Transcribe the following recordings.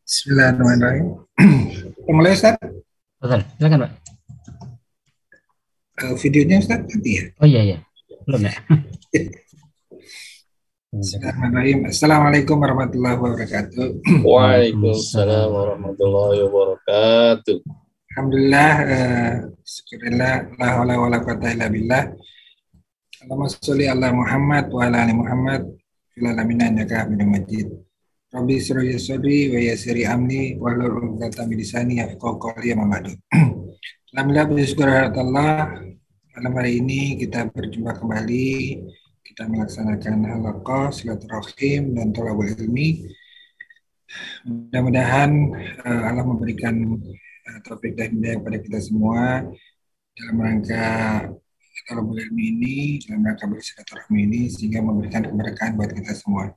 Bismillahirrahmanirrahim. Kita mulai Ustaz. Betul, silakan Pak. Videonya Ustaz nanti ya. Oh iya iya, belum ya. Bismillahirrahmanirrahim. Assalamualaikum warahmatullahi wabarakatuh. Waalaikumsalam warahmatullahi wabarakatuh. Alhamdulillah, syukurillah, la haula wala quwata illa billah. Allahumma sholli ala Muhammad wa ala ali Muhammad fil alamin innaka Hamidum Majid. Rabbi shrah li sadri wa yassir li amri wahlul 'uqdatam min lisani yafqahu qawli amma ba'du. Alhamdulillah bersyukur Allah, malam hari ini kita berjumpa kembali. Kita melaksanakan halaqah silaturahim dan thalabul ilmi. Mudah-mudahan Allah memberikan taufik dan hidayah kepada kita semua dalam rangka thalabul ilmi ini, dalam rangka bersilaturahmi ini, sehingga memberikan keberkahan buat kita semua.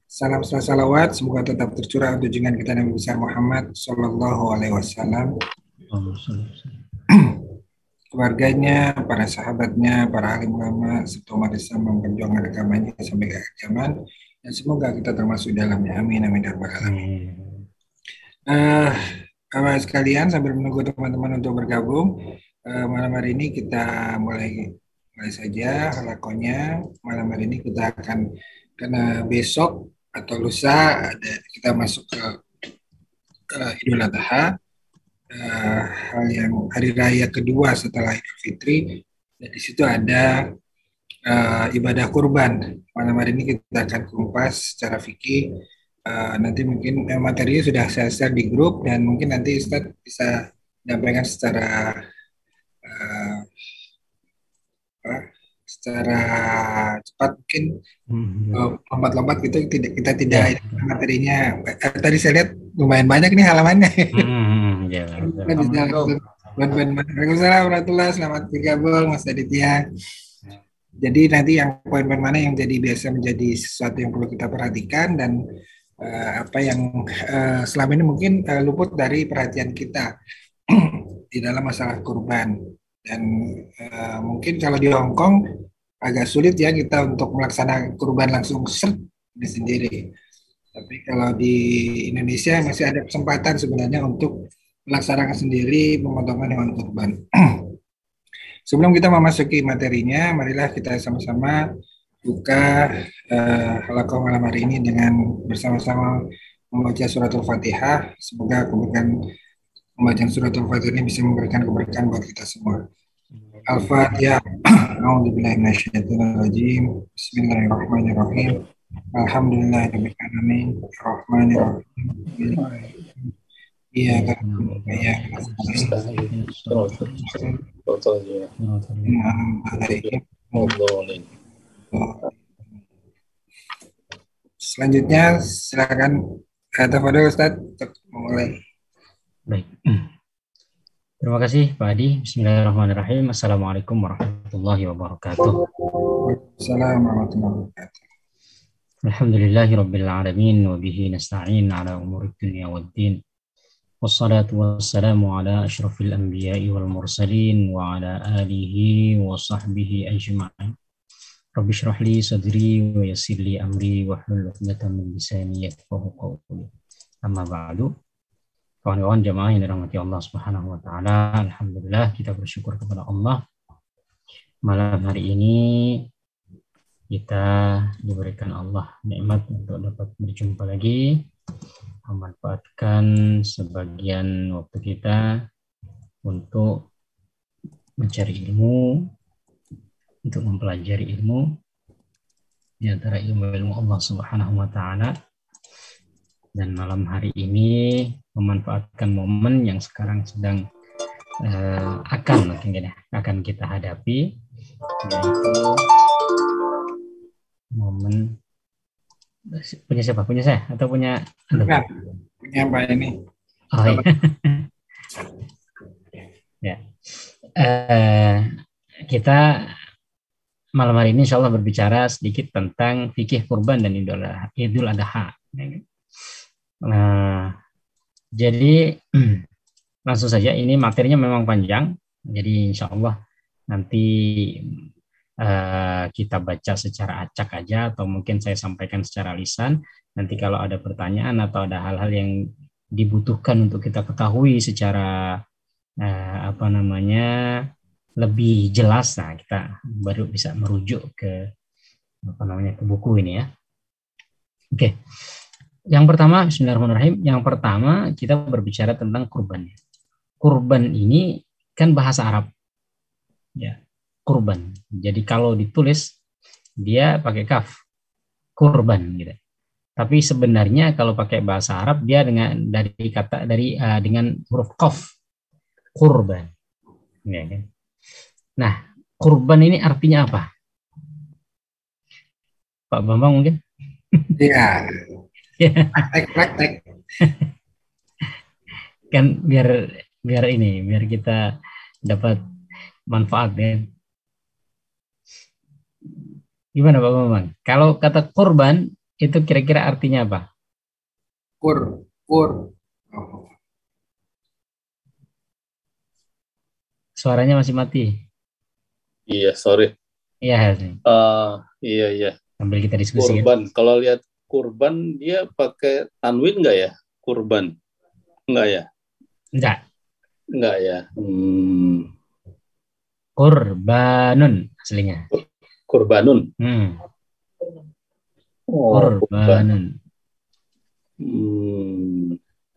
Salam salawat semoga tetap tercurah untuk junjungan kita Nabi besar Muhammad Sallallahu Alaihi Wasallam, keluarganya, para sahabatnya, para alim ulama, serta umat Islam memperjuangkan agamanya sampai akhir zaman, dan semoga kita termasuk dalamnya. Amin amin ya rabbal alamin. Bapak sekalian, sambil menunggu teman-teman untuk bergabung, malam hari ini kita mulai saja halakonya. Malam hari ini kita akan, karena besok atau lusa kita masuk ke Idul Adha, hal yang hari raya kedua setelah Idul Fitri, dan di situ ada ibadah kurban. Malam hari ini kita akan kupas secara fikih. Nanti mungkin materinya sudah saya share di grup, dan mungkin nanti Ustaz bisa menyampaikan secara cepat, mungkin lompat-lombat gitu, kita tidak materinya. Tadi saya lihat lumayan banyak nih halamannya. Waalaikumsalam warahmatullahi, selamat bergabung Mas Aditya. Jadi nanti yang poin-poin mana yang jadi biasa menjadi sesuatu yang perlu kita perhatikan, dan apa yang selama ini mungkin luput dari perhatian kita di dalam masalah kurban. Dan mungkin kalau di Hong Kong agak sulit ya kita untuk melaksanakan kurban langsung ini sendiri. Tapi kalau di Indonesia masih ada kesempatan sebenarnya untuk melaksanakan sendiri pemotongan hewan kurban. Sebelum kita memasuki materinya, marilah kita sama-sama buka halaqah malam hari ini dengan bersama-sama membaca surat Al-Fatihah. Semoga keberkahan pembacaan surat Al-Fatihah ini bisa memberikan keberkahan buat kita semua. Al-Fatihah. A'udzubillahi minasyaitonir rajim. Bismillahirrahmanirrahim. Alhamdulillahirabbil alamin. Arrahmanirrahim. Iyyaka na'budu wa iyyaka nasta'in. Selanjutnya silakan tafadhol Ustaz untuk memulai. Baik. Terima kasih Pak Adi. Bismillahirrahmanirrahim. Assalamualaikum warahmatullahi wabarakatuh. Assalamualaikum warahmatullahi wabarakatuh. Alhamdulillahirabbil alamin wa bihi nasta'in ala umuri dunya waddin. Wassalatu wassalamu ala asyrafil anbiya'i wal mursalin wa ala alihi wa sahbihi ajma'in. Rabbi shrah li sadri wa yassir li amri wa hlul 'uqdatam min lisani yafqahu qawli. Amma ba'du. Kawan-kawan jamaah yang dirahmati Allah Subhanahu wa taala, alhamdulillah kita bersyukur kepada Allah. Malam hari ini kita diberikan Allah nikmat untuk dapat berjumpa lagi, memanfaatkan sebagian waktu kita untuk mencari ilmu, untuk mempelajari ilmu di antara ilmu-ilmu Allah Subhanahu wa taala. Dan malam hari ini memanfaatkan momen yang sekarang sedang akan kita hadapi, yaitu momen punya siapa? Punya saya atau punya Anda? Punya Mbak ini. Oh iya. Ya. Kita malam hari ini insya Allah berbicara sedikit tentang fikih kurban dan Idul Adha. Jadi langsung saja, ini materinya memang panjang, jadi insya Allah nanti kita baca secara acak aja atau mungkin saya sampaikan secara lisan. Nanti kalau ada pertanyaan atau ada hal-hal yang dibutuhkan untuk kita ketahui secara lebih jelas, nah kita baru bisa merujuk ke ke buku ini ya. Oke. Yang pertama, bismillahirrahmanirrahim. Yang pertama kita berbicara tentang kurban. Kurban ini kan bahasa Arab. Ya, kurban. Jadi kalau ditulis dia pakai kaf, kurban gitu. Tapi sebenarnya kalau pakai bahasa Arab dia dengan huruf qaf, kurban. Ya, kan? Nah, kurban ini artinya apa? Pak Bambang mungkin? Iya. Praktek. Kan biar kita dapat manfaat ya. Gimana Pak Bambang? Kalau kata kurban itu kira-kira artinya apa? Kur. Suaranya masih mati. Iya, sorry. Iya. Iya. Sambil kita diskusi. Kurban. Ya? Kalau lihat kurban dia pakai tanwin nggak ya? Kurban. Enggak ya? Enggak ya. Kurbanun aslinya. Kurbanun. Kurbanun.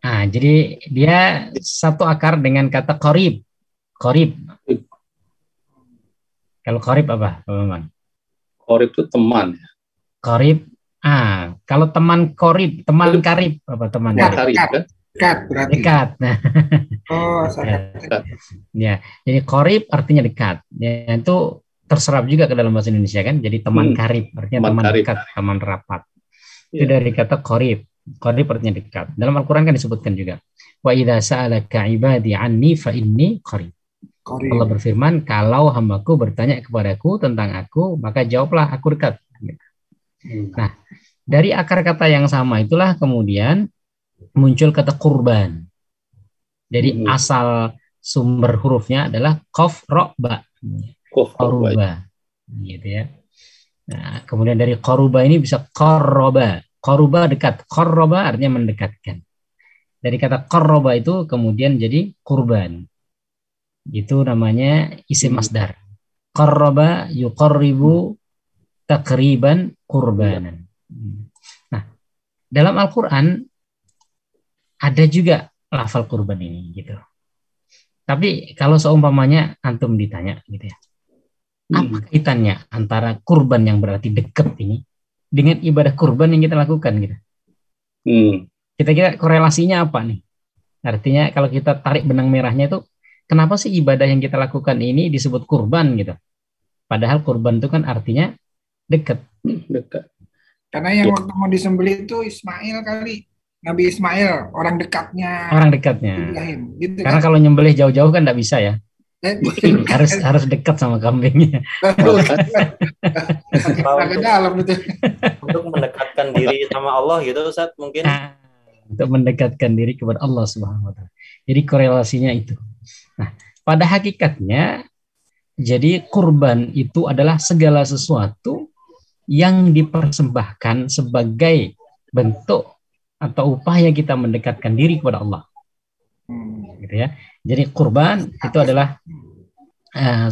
Nah, jadi dia satu akar dengan kata qorib. Qorib. Kalau qorib apa, Pak Bambang? Qorib itu teman. Qorib. Kalau teman qorib, teman karib apa teman karib? Dekat berarti. Dekat. Nah. Dekat. Ya, jadi qorib artinya dekat. Ya, itu terserap juga ke dalam bahasa Indonesia kan. Jadi teman karib artinya teman dekat, teman rapat. Itu dari kata qorib. Qorib artinya dekat. Dalam Al-Quran kan disebutkan juga. Wa idza sa'alaka 'ibadi 'anni fa inni qarib. Allah berfirman, kalau hambaku bertanya kepadaku tentang aku, maka jawablah aku dekat. Nah, dari akar kata yang sama itulah kemudian muncul kata kurban. Jadi asal sumber hurufnya adalah qaf ra ba. Qaruba. Gitu ya. Nah, kemudian dari qaruba ini bisa qarraba. Qaruba dekat, qarraba artinya mendekatkan. Dari kata qarraba itu kemudian jadi kurban. Itu namanya isim masdar. Qarraba yuqarribu takriban kurbanan. Nah, dalam Al-Quran ada juga lafal kurban ini gitu. Tapi kalau seumpamanya antum ditanya gitu ya, apa kaitannya antara kurban yang berarti dekat ini dengan ibadah kurban yang kita lakukan gitu? Kita korelasinya apa nih? Artinya kalau kita tarik benang merahnya itu, kenapa sih ibadah yang kita lakukan ini disebut kurban gitu? Padahal kurban itu kan artinya dekat. Karena yang waktu mau disembelih itu Ismail kali. Nabi Ismail, orang dekatnya. Ibrahim, gitu karena kan? kalau nyembelih jauh-jauh kan tidak bisa ya. harus dekat sama kambingnya. Untuk mendekatkan diri sama Allah gitu Ustaz mungkin. Untuk mendekatkan diri kepada Allah Subhanahu wa taala. Jadi korelasinya itu. Nah, pada hakikatnya jadi kurban itu adalah segala sesuatu yang dipersembahkan sebagai bentuk atau upaya kita mendekatkan diri kepada Allah. Gitu ya. Jadi kurban itu adalah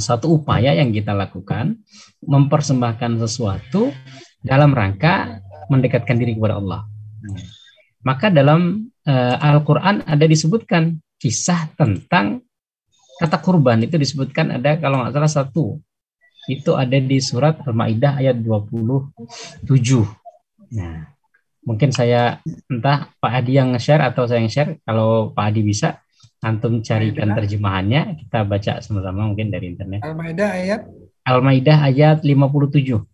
satu upaya yang kita lakukan mempersembahkan sesuatu dalam rangka mendekatkan diri kepada Allah. Maka dalam Al-Quran ada disebutkan kisah tentang kata kurban itu disebutkan ada kalau nggak salah satu. Itu ada di surat Al-Maidah ayat 27. Nah, mungkin saya entah Pak Adi yang nge-share atau saya yang share. Kalau Pak Adi bisa, antum carikan terjemahannya, kita baca sama-sama mungkin dari internet. Al-Maidah ayat 57. 27.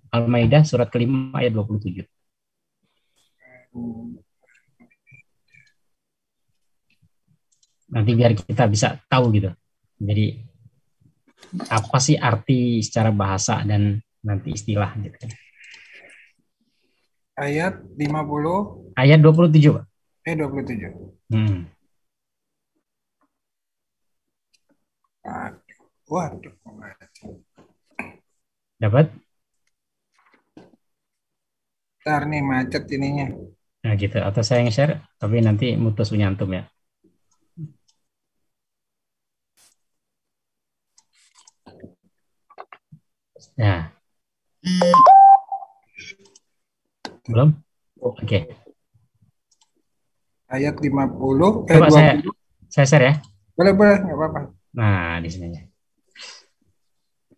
Al-Maidah surat kelima ayat 27. Nanti biar kita bisa tahu gitu. Jadi apa sih arti secara bahasa dan nanti istilah gitu. Ayat 50. Ayat 27, Pak. 27. Waduh. Dapat? Ntar nih macet ininya. Nah gitu. Atau saya yang share, tapi nanti mutus punya antum ya. Nah, belum? Oke. Ayat 50, Coba 20. saya share ya. Boleh, nggak apa-apa. Nah, di sini.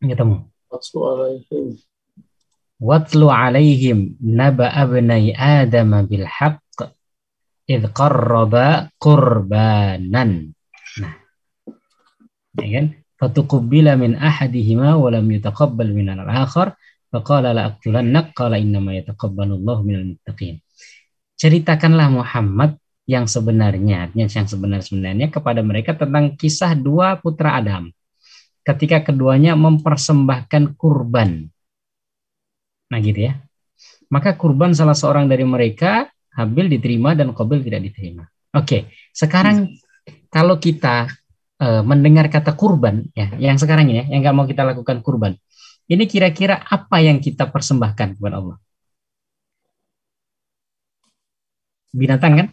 Ketemu. Watlu alaihim naba abnai Adam bil haqq idh qarraba qurbanan. Nah, ya kan? Fatuqbila min ahadihima wa lam yutaqabbal min al-akhar faqala la aqtulannak qala innama yataqabbalullahu minal muttaqin. Ceritakanlah Muhammad yang sebenarnya kepada mereka tentang kisah dua putra Adam ketika keduanya mempersembahkan kurban. Nah gitu ya. Maka kurban salah seorang dari mereka, Habil diterima dan Qabil tidak diterima. Oke, sekarang kalau kita mendengar kata kurban, ya, yang sekarang ini, yang nggak mau kita lakukan kurban, ini kira-kira apa yang kita persembahkan kepada Allah? Binatang kan?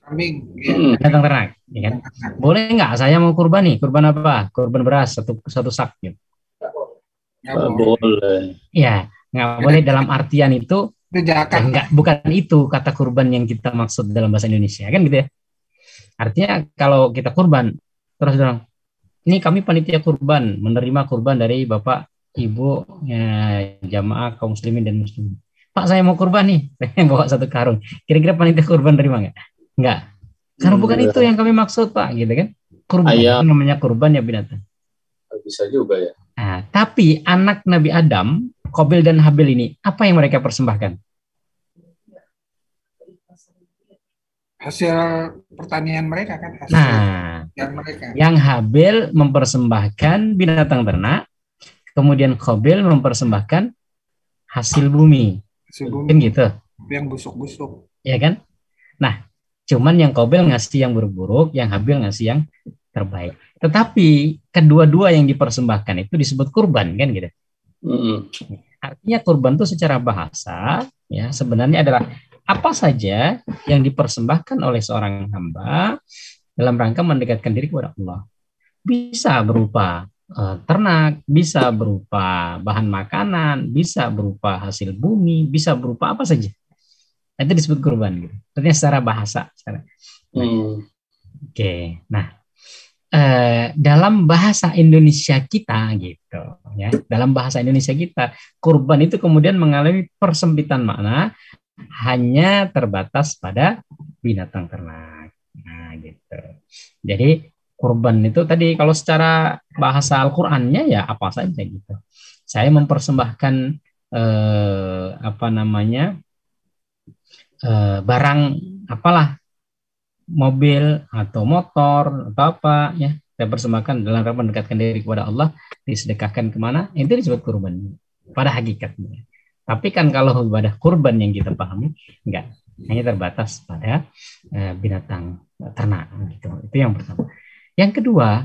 Kambing. Binatang ternak, ya kan? Boleh nggak? Saya mau kurban nih. Kurban apa? Kurban beras satu sak. Gitu. Boleh. Ya, nggak boleh dalam artian itu. Enggak, bukan itu kata kurban yang kita maksud dalam bahasa Indonesia, kan gitu ya? Artinya kalau kita kurban, terus bilang, ini kami panitia kurban, menerima kurban dari Bapak, Ibu, jamaah kaum muslimin dan muslimin. Pak, saya mau kurban nih, saya bawa satu karung. Kira-kira panitia kurban terima nggak? Nggak. Karena bukan itu yang kami maksud, Pak, gitu kan? Kurban, itu namanya kurban ya binatang. Bisa juga ya. Nah, tapi anak Nabi Adam, Qabil dan Habil ini, apa yang mereka persembahkan? Hasil pertanian mereka kan. Yang Habil mempersembahkan binatang ternak, kemudian Qabil mempersembahkan hasil bumi. Kan gitu. Yang busuk-busuk. Ya kan? Nah, cuman yang Qabil ngasih yang buruk-buruk, yang Habil ngasih yang terbaik. Tetapi kedua-dua yang dipersembahkan itu disebut kurban, kan gitu. Artinya kurban itu secara bahasa ya sebenarnya adalah apa saja yang dipersembahkan oleh seorang hamba dalam rangka mendekatkan diri kepada Allah. Bisa berupa ternak, bisa berupa bahan makanan, bisa berupa hasil bumi, bisa berupa apa saja. Itu disebut kurban gitu. Artinya secara bahasa. Oke. Nah, dalam bahasa Indonesia kita gitu ya, dalam bahasa Indonesia kita kurban itu kemudian mengalami persempitan makna hanya terbatas pada binatang ternak. Nah gitu. Jadi kurban itu tadi kalau secara bahasa Al-Qur'annya ya apa saja gitu. Saya mempersembahkan barang apalah, mobil atau motor atau apa ya, saya persembahkan dalam rangka mendekatkan diri kepada Allah, disedekahkan kemana, itu disebut kurban pada hakikatnya. Tapi kan kalau ibadah kurban yang kita pahami enggak, hanya terbatas pada binatang ternak gitu. Itu yang pertama. Yang kedua,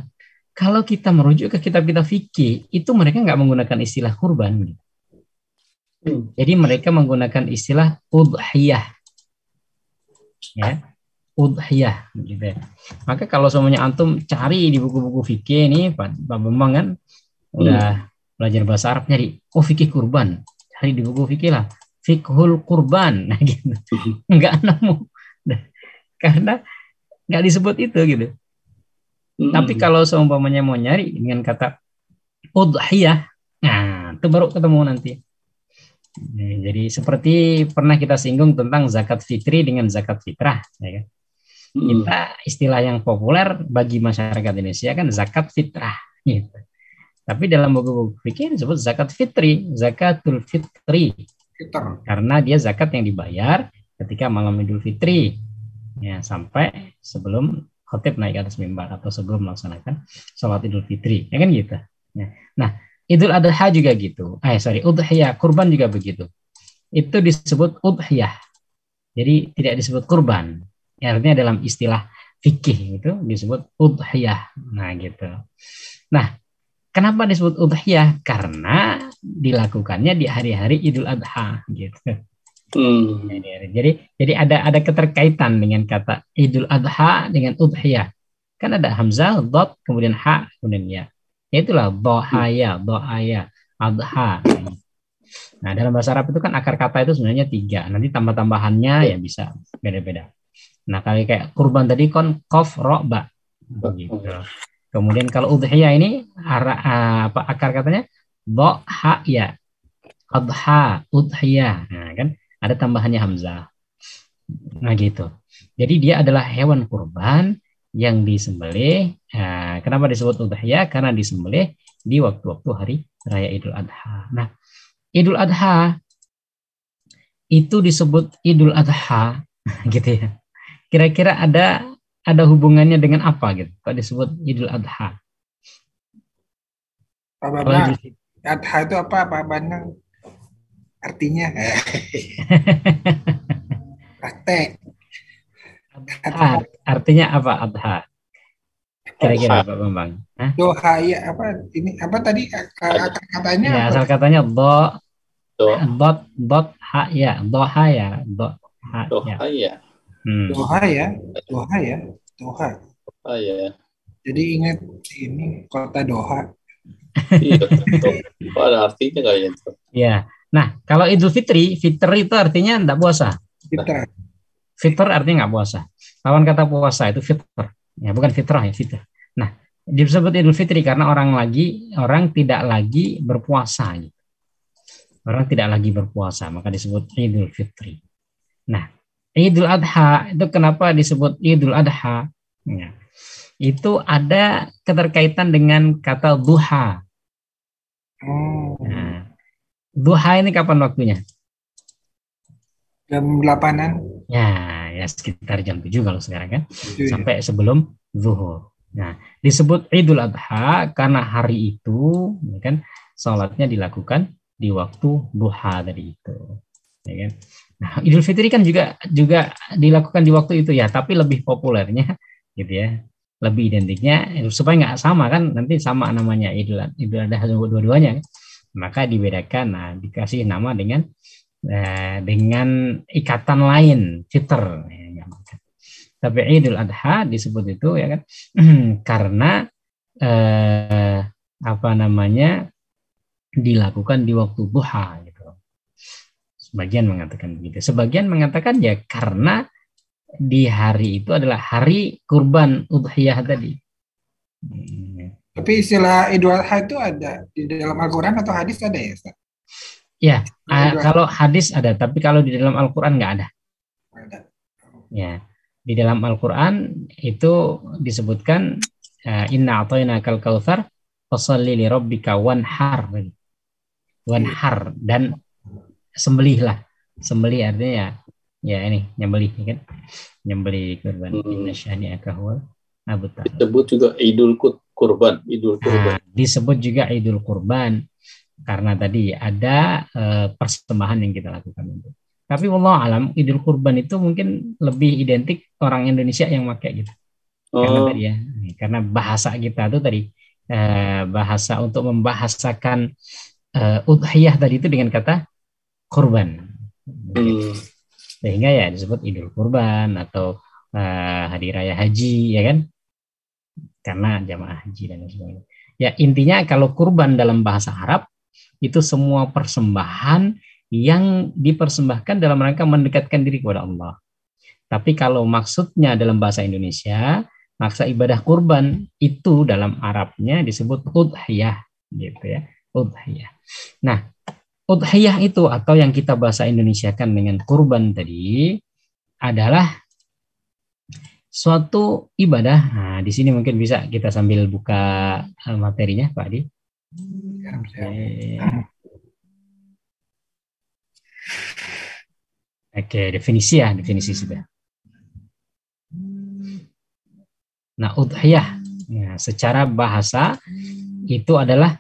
kalau kita merujuk ke kitab-kitab fikih, itu mereka enggak menggunakan istilah kurban gitu. Jadi mereka menggunakan istilah udhiyah ya, udhiyah gitu. Maka kalau semuanya antum cari di buku-buku fikih ini, Pak Bambang kan udah belajar bahasa Arab, nyari fikih kurban, cari di buku fikih lah, fikhul kurban, nah gitu. Enggak nemu. Karena enggak disebut itu gitu. Tapi kalau seumpamanya mau nyari dengan kata udhiyah, nah itu baru ketemu nanti. Nah, jadi seperti pernah kita singgung tentang zakat fitri dengan zakat fitrah, ya kan? Kita istilah yang populer bagi masyarakat Indonesia kan zakat fitrah gitu. Tapi dalam buku-buku fikih disebut zakat fitri, zakatul fitri. Karena dia zakat yang dibayar ketika malam Idul Fitri ya, sampai sebelum khatib naik ke atas mimbar atau sebelum melaksanakan sholat Idul Fitri, ya kan gitu. Nah, Idul Adha juga gitu. Udhiyah, kurban juga begitu. Itu disebut udhiyah. Jadi tidak disebut kurban. Ya, artinya dalam istilah fikih itu disebut udhiyah. Nah, gitu. Nah, kenapa disebut udhiyah? Karena dilakukannya di hari-hari Idul Adha gitu. Jadi ada keterkaitan dengan kata Idul Adha dengan udhiyah. Kan ada hamzah, dot, kemudian ha, kemudian ya. Itulah dohaya, adha. Nah, dalam bahasa Arab itu kan akar kata itu sebenarnya 3. Nanti tambah-tambahannya ya bisa beda-beda. Nah, kayak kurban tadi kan qaf, ro, ba. Gitu. Kemudian kalau udhiyah ini akar katanya do, ha, ya. Adha, udhiyah. Nah, kan ada tambahannya hamzah. Nah, gitu. Jadi dia adalah hewan kurban yang disembelih. Kenapa disebut udhiyah? Karena disembelih di waktu-waktu hari raya Idul Adha. Nah, Idul Adha itu disebut Idul Adha gitu ya. Kira-kira ada hubungannya dengan apa gitu? Kok disebut Idul Adha? Pak Bambang, Adha itu apa Pak Bambang? Artinya praktek. Adha, artinya apa Adha? Kira-kira Pak Bambang? Doha ya apa ini apa tadi akar katanya? Ya, asal katanya dot ha ya, doha ya, doha ya. Doha ya. Jadi ingat ini kota Doha. Iya, ada artinya kayaknya itu. Ya. Nah, kalau Idul Fitri, fitr itu artinya tidak puasa. Fitr artinya nggak puasa. Lawan kata puasa itu fitr. Ya, bukan fitrah ya, fitr. Nah, disebut Idul Fitri karena orang tidak lagi berpuasa. Gitu. Orang tidak lagi berpuasa, maka disebut Idul Fitri. Nah, Idul Adha itu kenapa disebut Idul Adha? Ya, itu ada keterkaitan dengan kata duha. Nah, duha ini kapan waktunya? Jam 8-an. Ya sekitar jam 7 kalau sekarang kan. Sampai sebelum zuhur. Nah, disebut Idul Adha karena hari itu ya kan salatnya dilakukan di waktu duha tadi itu. Ya kan? Nah, Idul Fitri kan juga dilakukan di waktu itu ya, tapi lebih populernya gitu ya. Lebih identiknya supaya nggak sama kan, nanti sama namanya Idul Adha dua-duanya kan? Maka dibedakan, nah dikasih nama dengan ikatan lain, fitr ya, tapi Idul Adha disebut itu ya kan karena dilakukan di waktu duha gitu. Sebagian mengatakan begitu, sebagian mengatakan ya karena di hari itu adalah hari kurban udhiyah tadi. Tapi istilah Idul Adha itu ada di dalam Al-Quran atau hadis ada ya, Ustaz? Ya, kalau hadis ada, tapi kalau di dalam Al-Quran nggak ada. Ya, di dalam Al-Quran itu disebutkan inna a'tainakal kautsar fasholli li rabbika wanhar. Wanhar dan sembelihlah. Sembelih artinya ya ini nyembelih kan. Nyembelih kurban. Inna syani'aka huwal abtar. Disebut juga Idul Kurban, disebut juga Idul Kurban karena tadi ada persembahan yang kita lakukan itu. Tapi wallahu alam Idul Kurban itu mungkin lebih identik orang Indonesia yang pakai gitu. Karena tadi ya, karena bahasa kita itu tadi bahasa untuk membahasakan udhiyah tadi itu dengan kata kurban. Sehingga ya disebut Idul Kurban atau hari raya haji ya kan? Karena jamaah haji dan sebagainya. Ya intinya kalau kurban dalam bahasa Arab itu semua persembahan yang dipersembahkan dalam rangka mendekatkan diri kepada Allah. Tapi kalau maksudnya dalam bahasa Indonesia, maksa ibadah kurban itu dalam Arabnya disebut udhiyah gitu ya, udhiyah. Nah, udhiyah itu atau yang kita bahasa Indonesiakan dengan kurban tadi adalah suatu ibadah. Nah, di sini mungkin bisa kita sambil buka materinya, Pak Adi. Oke, definisi sudah. Nah, udhiyah ya, secara bahasa itu adalah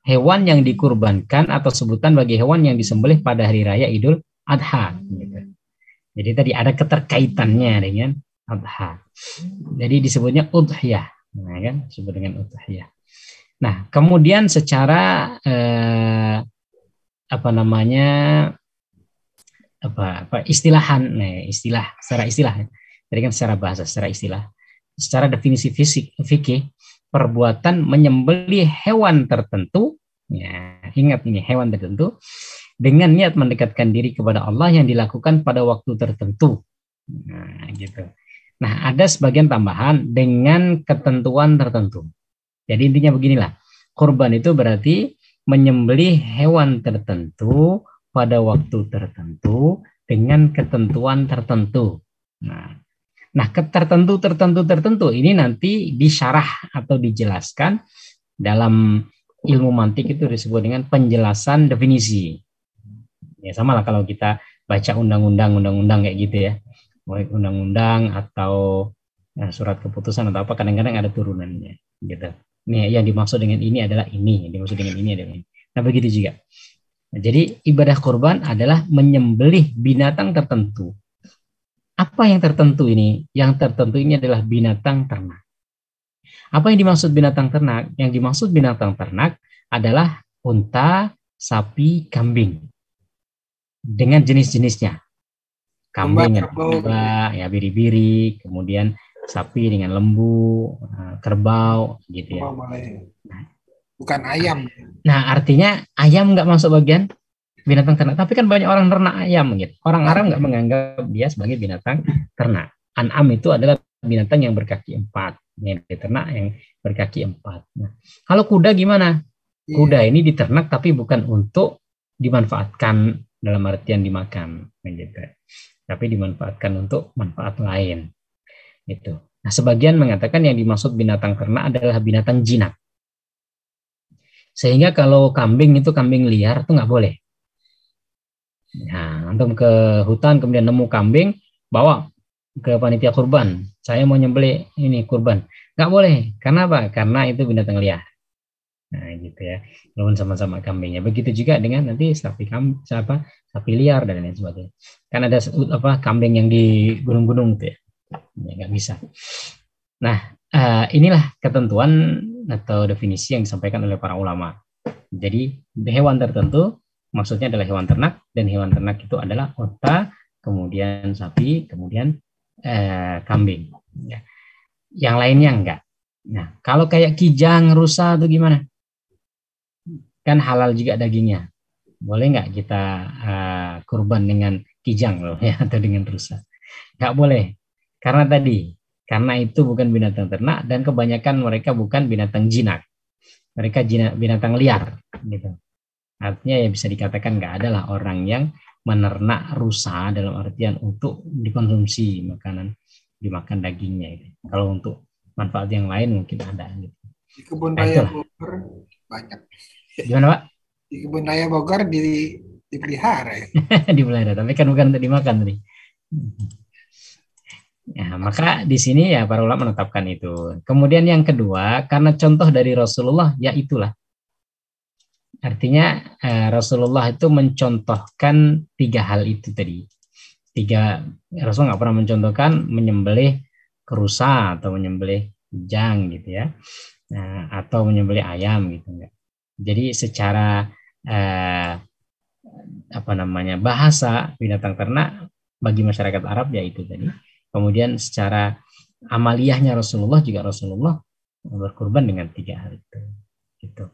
hewan yang dikurbankan atau sebutan bagi hewan yang disembelih pada hari raya Idul Adha. Gitu. Jadi tadi ada keterkaitannya dengan Adha. Jadi disebutnya udhiyah, nah kan disebut dengan udhiyah. Nah, kemudian secara istilahan, secara istilah. Jadi kan secara bahasa, secara istilah, secara definisi fikih, perbuatan menyembelih hewan tertentu, ya, ingat ini hewan tertentu, dengan niat mendekatkan diri kepada Allah yang dilakukan pada waktu tertentu. Nah, gitu. Nah, ada sebagian tambahan dengan ketentuan tertentu. Jadi intinya beginilah, kurban itu berarti menyembelih hewan tertentu pada waktu tertentu dengan ketentuan tertentu. Nah, tertentu ini nanti disyarah atau dijelaskan dalam ilmu mantik, itu disebut dengan penjelasan definisi. Ya sama lah kalau kita baca undang-undang kayak gitu ya, baik undang-undang atau surat keputusan atau apa, kadang-kadang ada turunannya gitu. Nih yang dimaksud dengan ini adalah ini, yang dimaksud dengan ini adalah ini. Nah begitu juga. Nah, jadi ibadah kurban adalah menyembelih binatang tertentu. Apa yang tertentu ini? Yang tertentu ini adalah binatang ternak. Apa yang dimaksud binatang ternak? Yang dimaksud binatang ternak adalah unta, sapi, kambing dengan jenis-jenisnya. Kambing yang domba, ya biri-biri, kemudian sapi dengan lembu, kerbau, gitu ya. Bukan ayam. Nah, artinya ayam nggak masuk bagian binatang ternak. Tapi kan banyak orang ternak ayam, gitu. Orang Arab nggak menganggap dia sebagai binatang ternak. An'am itu adalah binatang yang berkaki 4, yang diternak yang berkaki 4. Nah, kalau kuda gimana? Kuda ini diternak tapi bukan untuk dimanfaatkan dalam artian dimakan, gitu. Tapi dimanfaatkan untuk manfaat lain. Itu. Nah, sebagian mengatakan yang dimaksud binatang ternak adalah binatang jinak. Sehingga kalau kambing itu kambing liar itu nggak boleh. Nah, antum ke hutan kemudian nemu kambing, bawa ke panitia kurban. Saya mau nyembelih ini kurban. Nggak boleh. Karena apa? Karena itu binatang liar. Nah, gitu ya. Walaupun sama-sama kambingnya. Begitu juga dengan nanti sapi liar dan lain sebagainya. Kan ada kambing yang di gunung-gunung itu ya. Ya, nggak bisa. Nah, inilah ketentuan atau definisi yang disampaikan oleh para ulama. Jadi hewan tertentu maksudnya adalah hewan ternak, dan hewan ternak itu adalah unta, kemudian sapi, kemudian kambing. Ya. Yang lainnya enggak. Nah, kalau kayak kijang, rusa itu gimana? Kan halal juga dagingnya. Boleh nggak kita kurban dengan kijang loh ya, atau dengan rusa? Nggak boleh. Karena itu bukan binatang ternak, dan kebanyakan mereka bukan binatang jinak. Mereka binatang liar, gitu. Artinya ya bisa dikatakan nggak ada lah orang yang menernak rusa dalam artian untuk dikonsumsi dimakan dagingnya itu. Kalau untuk manfaat yang lain mungkin ada. Gitu. Di kebun raya Bogor banyak. Gimana Pak? Di kebun raya Bogor dipelihara. Ya? Dipelihara, tapi kan bukan untuk dimakan tadi. Ya, maka di sini ya para ulama menetapkan itu. Kemudian yang kedua, karena contoh dari Rasulullah, ya itulah. Artinya Rasulullah itu mencontohkan 3 hal itu tadi. Rasul nggak pernah mencontohkan menyembelih rusa atau menyembelih kijang gitu ya, atau menyembelih ayam gitu enggak. Jadi secara bahasa binatang ternak bagi masyarakat Arab ya itu tadi. Kemudian secara amaliyahnya Rasulullah berkurban dengan 3 hal itu. Gitu.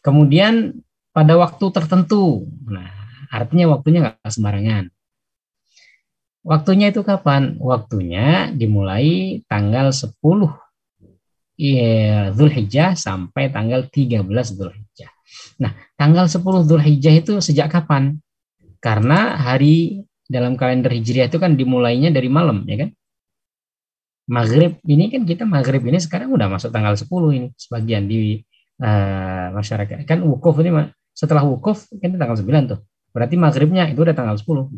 Kemudian pada waktu tertentu, nah artinya waktunya nggak sembarangan. Waktunya itu kapan? Waktunya dimulai tanggal 10 Dzulhijjah sampai tanggal 13 Dzulhijjah. Nah, tanggal 10 Dzulhijjah itu sejak kapan? Karena hari dalam kalender Hijriah itu kan dimulainya dari malam, ya kan? Maghrib ini kan maghrib ini sekarang udah masuk tanggal 10 ini sebagian di masyarakat. Kan wukuf ini setelah wukuf kan tanggal 9 tuh. Berarti maghribnya itu udah tanggal 10.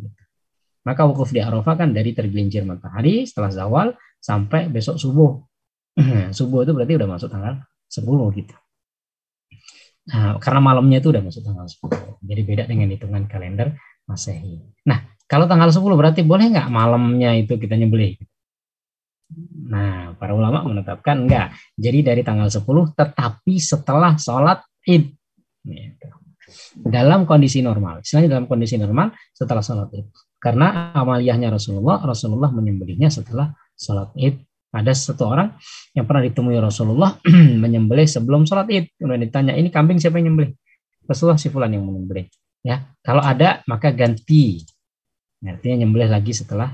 Maka wukuf di Arafah kan dari tergelincir matahari setelah zawal sampai besok subuh. Subuh itu berarti udah masuk tanggal 10 gitu. Nah, karena malamnya itu udah masuk tanggal 10. Jadi beda dengan hitungan kalender Masehi. Nah, kalau tanggal 10 berarti boleh nggak malamnya itu kita nyembelih? Nah, para ulama menetapkan enggak. Jadi dari tanggal 10 tetapi setelah sholat Id. Gitu. Dalam kondisi normal. Istilahnya dalam kondisi normal setelah sholat Id. Karena amaliyahnya Rasulullah menyembelihnya setelah sholat Id. Ada satu orang yang pernah ditemui Rasulullah menyembelih sebelum sholat Id. Kemudian ditanya, ini kambing siapa yang menyembelih? Rasulullah si fulan yang menyembelih. Ya, kalau ada maka ganti. Artinya nyembelih lagi setelah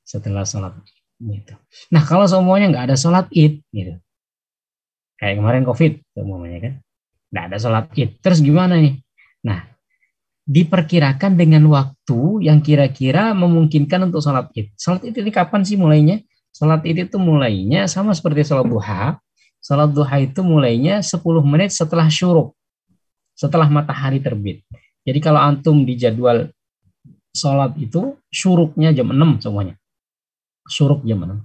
sholat gitu. Nah, kalau semuanya nggak ada sholat Id gitu. Kayak kemarin Covid semuanya kan. Nggak ada sholat Id. Terus gimana nih? Nah, diperkirakan dengan waktu yang kira-kira memungkinkan untuk sholat Id. Sholat Id ini kapan sih mulainya? Sholat Id itu mulainya sama seperti sholat duha. Sholat duha itu mulainya 10 menit setelah syuruk. Setelah matahari terbit. Jadi kalau antum di jadwal sholat itu syuruknya jam 6 semuanya. Syuruk jam 6.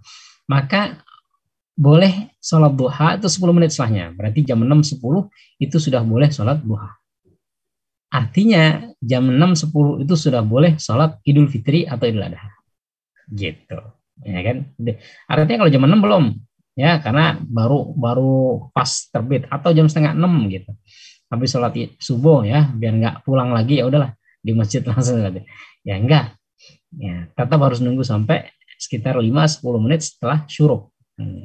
Maka boleh sholat duha itu 10 menit setelahnya. Berarti jam 6.10 itu sudah boleh sholat duha. Artinya jam 6.10 itu sudah boleh sholat Idul Fitri atau Idul Adha. Gitu. Ya kan? Artinya kalau jam 6 belum. Ya, karena baru pas terbit atau jam setengah 6 gitu. Habis sholat subuh ya, biar nggak pulang lagi ya udahlah di masjid langsung aja. Ya enggak. Ya, tetap harus nunggu sampai sekitar 5-10 menit setelah syuruk.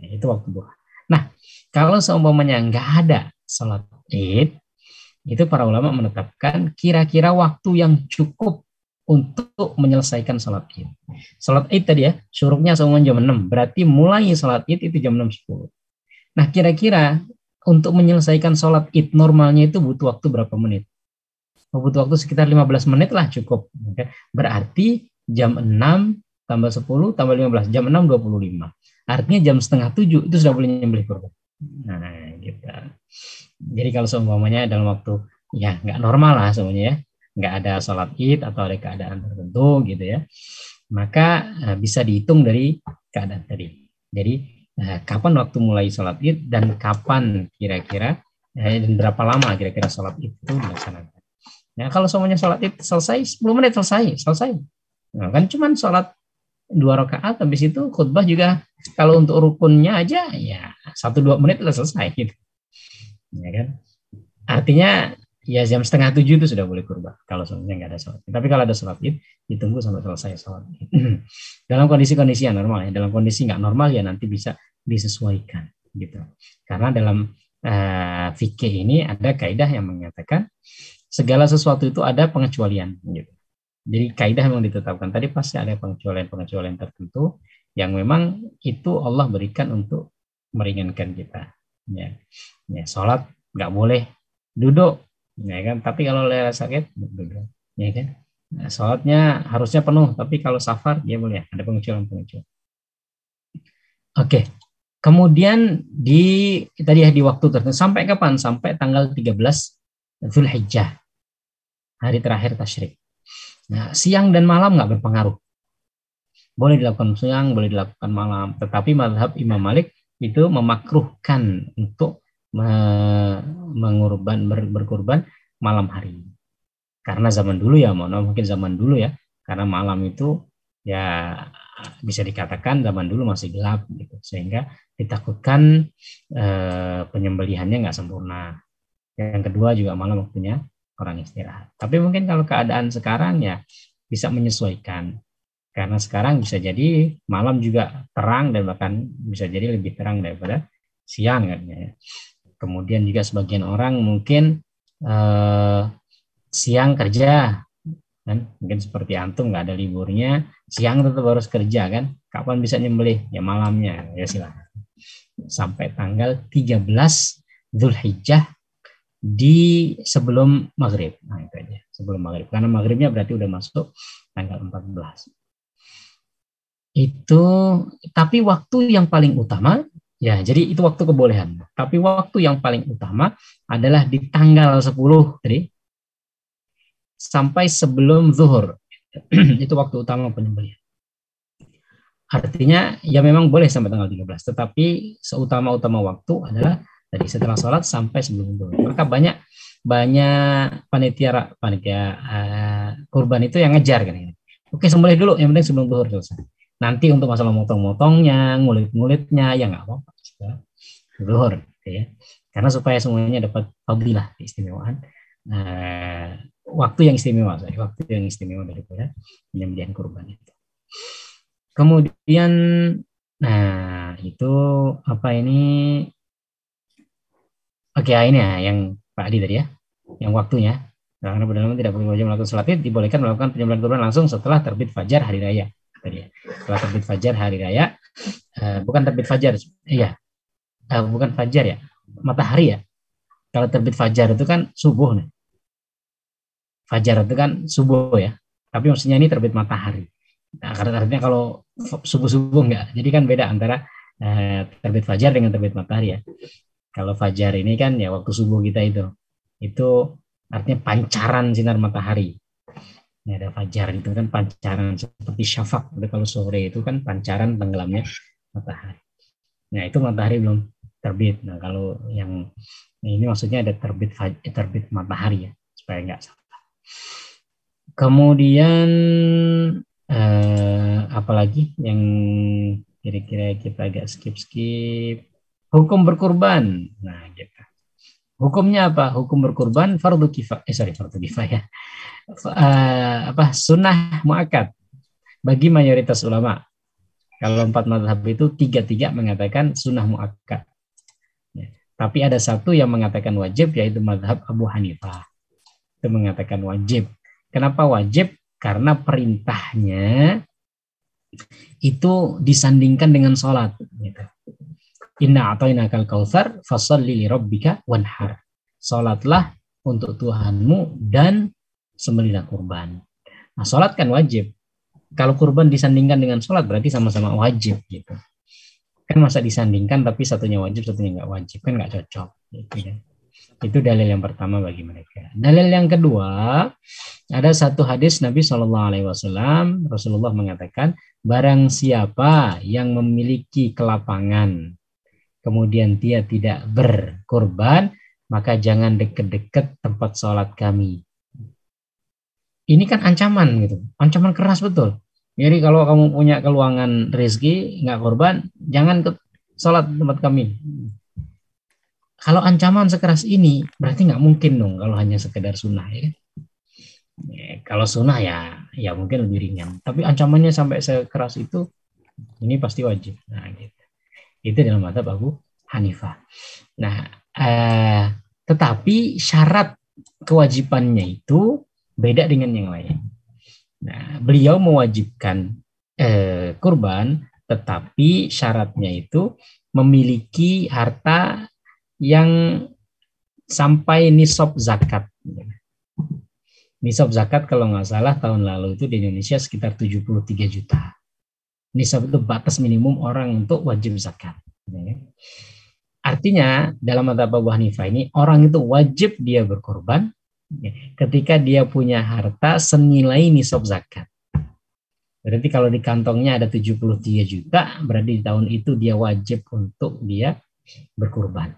Itu waktu duha. Nah, kalau seumpamanya nggak ada sholat Id, itu para ulama menetapkan kira-kira waktu yang cukup untuk menyelesaikan sholat Id. Sholat Id tadi ya, syuruknya semuanya jam 6. Berarti mulai sholat Id itu jam 6.10. Nah, kira-kira untuk menyelesaikan sholat Id normalnya itu butuh waktu berapa menit? Butuh waktu sekitar 15 menit lah cukup. Berarti jam 6 tambah 10 tambah 15, jam 6.25. Artinya jam setengah 7 itu sudah boleh nyembelih kurban. Nah, gitu. Jadi kalau seumpamanya dalam waktu ya nggak normal lah semuanya ya, nggak ada sholat Id atau ada keadaan tertentu gitu ya, maka bisa dihitung dari keadaan tadi. Jadi kapan waktu mulai sholat Id dan kapan kira-kira dan berapa lama kira-kira sholat Id itu dilaksanakan. Nah, kalau semuanya sholat Id selesai 10 menit selesai. Nah, kan cuman sholat 2 rakaat, habis itu khutbah juga kalau untuk rukunnya aja ya 1-2 menit udah selesai gitu. Ya kan? Artinya ya jam setengah 7 itu sudah boleh kurban kalau sebenarnya nggak ada sholat. Tapi kalau ada sholat Id ditunggu sampai selesai sholat Id. Dalam kondisi-kondisi yang normal ya. Dalam kondisi nggak normal ya nanti bisa disesuaikan gitu. Karena dalam fikih ini ada kaidah yang mengatakan segala sesuatu itu ada pengecualian gitu. Jadi kaidah memang ditetapkan tadi pasti ada pengecualian tertentu yang memang itu Allah berikan untuk meringankan kita. Ya, sholat nggak boleh duduk, ya kan? Tapi kalau leher sakit duduk, ya kan? Nah, sholatnya harusnya penuh, tapi kalau safar dia boleh. Ada pengecualian. Oke. Kemudian tadi di waktu tertentu sampai kapan? Sampai tanggal 13 Dzulhijjah, hari terakhir tasyrik. Nah, siang dan malam nggak berpengaruh. Boleh dilakukan siang, boleh dilakukan malam. Tetapi mazhab Imam Malik itu memakruhkan untuk berkurban malam hari. Karena zaman dulu ya, mungkin zaman dulu ya, karena malam itu ya bisa dikatakan zaman dulu masih gelap gitu, sehingga ditakutkan penyembelihannya nggak sempurna. Yang kedua juga malam waktunya orang istirahat. Tapi mungkin kalau keadaan sekarang ya bisa menyesuaikan. Karena sekarang bisa jadi malam juga terang dan bahkan bisa jadi lebih terang daripada siang kan ya. Kemudian juga sebagian orang mungkin siang kerja kan, mungkin seperti antum nggak ada liburnya, siang tetap harus kerja kan. Kapan bisa nyembelih? Ya malamnya, ya silakan. Sampai tanggal 13 Dzulhijjah di sebelum maghrib. Nah itu aja, sebelum maghrib. Karena maghribnya berarti udah masuk tanggal 14. Itu, tapi waktu yang paling utama, ya jadi itu waktu kebolehan. Tapi waktu yang paling utama adalah di tanggal 10 tadi, sampai sebelum zuhur. Itu waktu utama penyembelihan. Artinya ya memang boleh sampai tanggal 13, tetapi seutama-utama waktu adalah dari setelah sholat sampai sebelum zuhur. Maka banyak panitia kurban itu yang ngejar kan. Oke, sembelih dulu, yang penting sebelum zuhur selesai. Nanti untuk masalah motong-motongnya, ngulit-ngulitnya, ya nggak apa-apa. Zuhur, gitu ya. Karena supaya semuanya dapat fadilah, keistimewaan. Waktu yang istimewa daripada penyembelihan kurban itu. Kemudian, nah itu apa ini? Oke, ini ya yang Pak Adi tadi ya, yang waktunya. Karena berdasarkan tidak perlu wajib melakukan sholat id, dibolehkan melakukan penyembelihan kurban langsung setelah terbit fajar hari raya. Tadi ya. Setelah terbit fajar hari raya, bukan terbit fajar, iya, bukan fajar ya, matahari ya. Kalau terbit fajar itu kan subuh nih. Fajar itu kan subuh ya. Tapi maksudnya ini terbit matahari. Nah, karena artinya kalau subuh-subuh enggak. Jadi kan beda antara terbit fajar dengan terbit matahari ya. Kalau fajar ini kan ya waktu subuh kita itu artinya pancaran sinar matahari. Ini ada fajar itu kan pancaran seperti syafaq. Kalau sore itu kan pancaran tenggelamnya matahari. Nah itu matahari belum terbit. Nah kalau yang ini maksudnya ada terbit matahari ya supaya nggak salah. Kemudian apalagi yang kira-kira kita agak skip. Hukum berkurban. Nah, gitu. Hukumnya apa? Hukum berkurban fardu kifayah. Sunnah muakkad bagi mayoritas ulama. Kalau 4 mazhab itu 3 mengatakan sunnah muakkad. Ya. Tapi ada satu yang mengatakan wajib, yaitu mazhab Abu Hanifah. Itu mengatakan wajib. Kenapa wajib? Karena perintahnya itu disandingkan dengan sholat. Gitu. Inna a'tainakal kautsar fasholli li rabbika wanhar. Salatlah untuk Tuhanmu dan sembelihlah kurban. Nah, salat kan wajib. Kalau kurban disandingkan dengan salat berarti sama-sama wajib gitu. Kan masa disandingkan tapi satunya wajib, satunya enggak wajib, kan enggak cocok gitu ya. Itu dalil yang pertama bagi mereka. Dalil yang kedua, ada satu hadis Nabi SAW, Rasulullah mengatakan, barang siapa yang memiliki kelapangan kemudian dia tidak berkurban, maka jangan dekat-dekat tempat sholat kami. Ini kan ancaman gitu, ancaman keras betul. Jadi kalau kamu punya keluangan rezeki nggak kurban, jangan ke sholat tempat kami. Kalau ancaman sekeras ini, berarti nggak mungkin dong kalau hanya sekedar sunnah ya. Kalau sunnah ya mungkin lebih ringan. Tapi ancamannya sampai sekeras itu, ini pasti wajib. Nah gitu. Itu dalam mazhab Abu Hanifah. Nah, tetapi syarat kewajibannya itu beda dengan yang lain. Nah, beliau mewajibkan kurban, tetapi syaratnya itu memiliki harta yang sampai nisab zakat. Nisab zakat kalau nggak salah tahun lalu itu di Indonesia sekitar 73 juta. Nisab itu batas minimum orang untuk wajib zakat. Artinya dalam mazhab Abu Hanifah ini orang itu wajib dia berkorban ketika dia punya harta senilai nisab zakat. Berarti kalau di kantongnya ada 73 juta, berarti di tahun itu dia wajib untuk dia berkorban.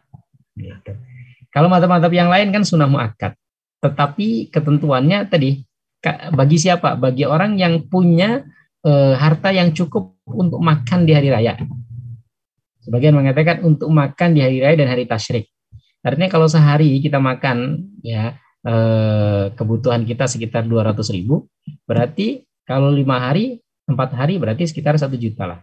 Gitu. Kalau mazhab-mazhab yang lain kan sunnah muakkad. Tetapi ketentuannya tadi bagi siapa? Bagi orang yang punya harta yang cukup untuk makan di hari raya. Sebagian mengatakan untuk makan di hari raya dan hari tasyrik. Artinya kalau sehari kita makan ya kebutuhan kita sekitar 200.000, berarti kalau 5 hari, 4 hari berarti sekitar 1 juta lah.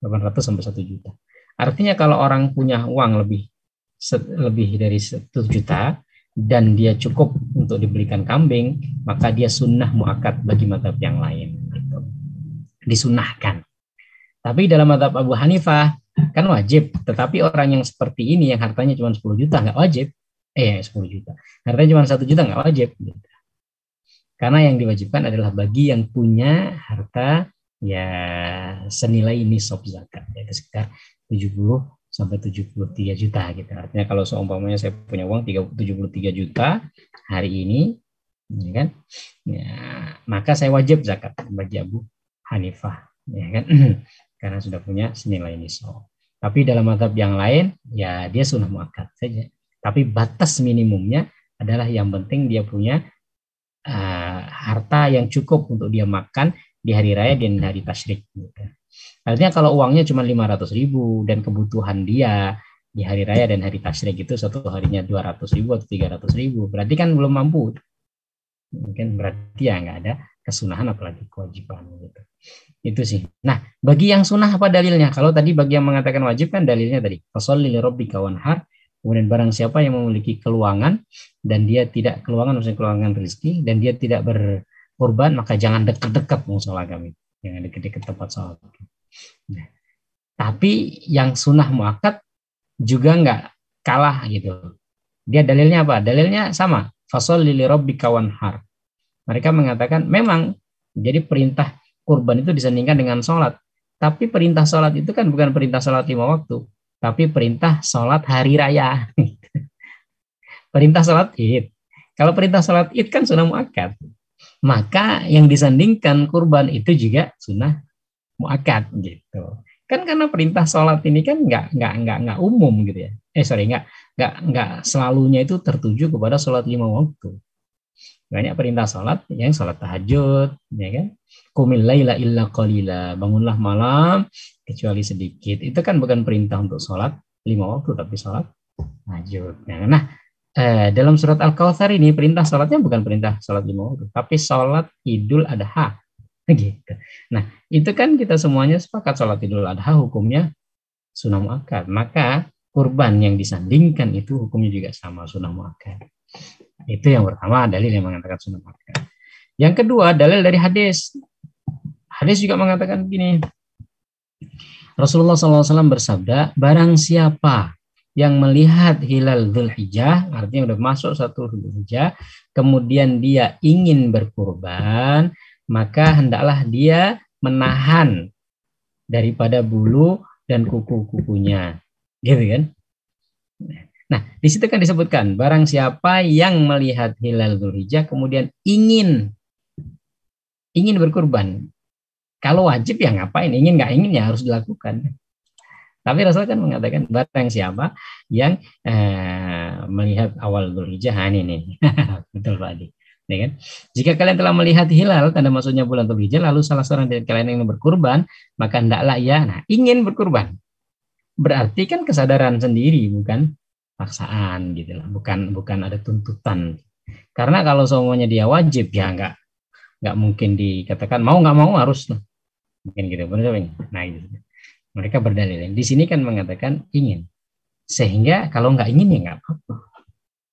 800 sampai 1 juta. Artinya kalau orang punya uang lebih dari 1 juta dan dia cukup untuk dibelikan kambing, maka dia sunnah muakkad bagi mazhab yang lain. Gitu. Disunahkan. Tapi dalam mazhab Abu Hanifah kan wajib, tetapi orang yang seperti ini yang hartanya cuma 10 juta nggak wajib. 10 juta. Hartanya cuma 1 juta nggak wajib. Gitu. Karena yang diwajibkan adalah bagi yang punya harta ya senilai nisab zakat, yaitu sekitar 70 sampai 73 juta gitu. Artinya kalau seumpamanya saya punya uang 73 juta hari ini, ya kan? Ya, maka saya wajib zakat bagi Abu Hanifah, ya kan? Karena sudah punya senilai nisab. Tapi dalam mazhab yang lain, ya dia sunnah muakkad saja. Tapi batas minimumnya adalah yang penting dia punya harta yang cukup untuk dia makan di hari raya dan hari tasyrik. Gitu. Artinya kalau uangnya cuma 500.000 dan kebutuhan dia di hari raya dan hari tasyrik itu satu harinya 200.000 atau 300.000, berarti kan belum mampu. Mungkin berarti ya nggak ada kesunahan apalagi kewajiban gitu. Itu sih. Nah, bagi yang sunnah apa dalilnya? Kalau tadi bagi yang mengatakan wajib kan dalilnya tadi fasholli lirabbika wanhar. Kemudian barang siapa yang memiliki keluangan dan dia tidak keluangan, maksudnya keluangan rezeki dan dia tidak berkorban, maka jangan dekat-dekat musola kami. Jangan dekat-dekat tempat sholat. Nah, tapi yang sunnah muakkad juga nggak kalah gitu. Dia dalilnya apa? Dalilnya sama. Fasholli lirabbika wanhar. Mereka mengatakan memang jadi perintah kurban itu disandingkan dengan sholat. Tapi perintah sholat itu kan bukan perintah sholat 5 waktu, tapi perintah sholat hari raya. Perintah sholat id. Kalau perintah sholat id kan sunnah muakkad. Maka yang disandingkan kurban itu juga sunnah muakkad gitu. Kan karena perintah sholat ini kan nggak umum gitu ya. Nggak selalunya itu tertuju kepada sholat 5 waktu. Banyak perintah sholat yang sholat tahajud, ya kan? Qumil laila illa qalila, bangunlah malam kecuali sedikit. Itu kan bukan perintah untuk sholat 5 waktu, tapi sholat tahajud. Nah, dalam surat Al-Kautsar ini perintah sholatnya bukan perintah sholat 5 waktu, tapi sholat Idul Adha. Gitu. Nah, itu kan kita semuanya sepakat sholat Idul Adha hukumnya sunnah muakkad. Maka kurban yang disandingkan itu hukumnya juga sama sunnah muakkad. Itu yang pertama, dalil yang mengatakan sunnah muakkad. Yang kedua, dalil dari hadis. Hadis juga mengatakan begini. Rasulullah SAW bersabda, barang siapa yang melihat hilal Dzulhijjah, artinya udah masuk 1 Dzulhijjah, kemudian dia ingin berkurban, maka hendaklah dia menahan daripada bulu dan kuku-kukunya. Gitu kan? Nah, di situ kan disebutkan barang siapa yang melihat hilal Dzulhijjah kemudian ingin berkurban. Kalau wajib ya ngapain? Ingin nggak ingin ya harus dilakukan. Tapi Rasul kan mengatakan barang siapa yang melihat awal Dzulhijjah ini nih. Betul Pak Adi. Ya kan? Jika kalian telah melihat hilal, tanda maksudnya bulan Dzulhijjah, lalu salah seorang dari kalian ingin berkurban, maka hendaklah ia ingin berkurban. Berarti kan kesadaran sendiri, bukan paksaan gitu lah, bukan ada tuntutan. Karena kalau semuanya dia wajib ya nggak mungkin dikatakan mau nggak mau harus mungkin gitu, benar. Nah gitu. Mereka berdalil. Di sini kan mengatakan ingin, sehingga kalau nggak ingin ya nggak apa-apa,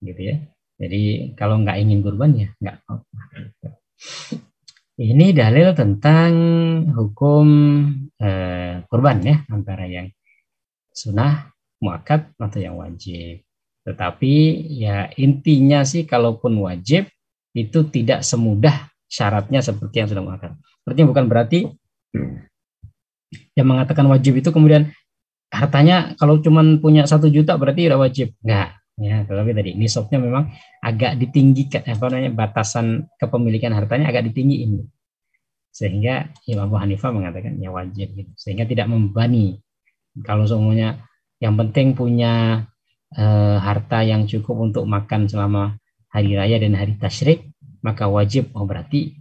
gitu ya. Jadi kalau nggak ingin kurban ya nggak apa-apa. Ini dalil tentang hukum kurban ya, antara yang sunnah muakkad atau yang wajib. Tetapi ya intinya sih kalaupun wajib itu tidak semudah syaratnya seperti yang sudah muakkad. Artinya bukan berarti yang mengatakan wajib itu kemudian hartanya kalau cuma punya 1 juta berarti udah wajib. Enggak. Ya, tetapi tadi nisabnya memang agak ditinggikan, batasan kepemilikan hartanya agak ditinggiin. Sehingga Imam Abu Hanifah mengatakan ya wajib gitu. Sehingga tidak membebani. Kalau semuanya yang penting punya harta yang cukup untuk makan selama hari raya dan hari tasyrik, maka wajib. Oh berarti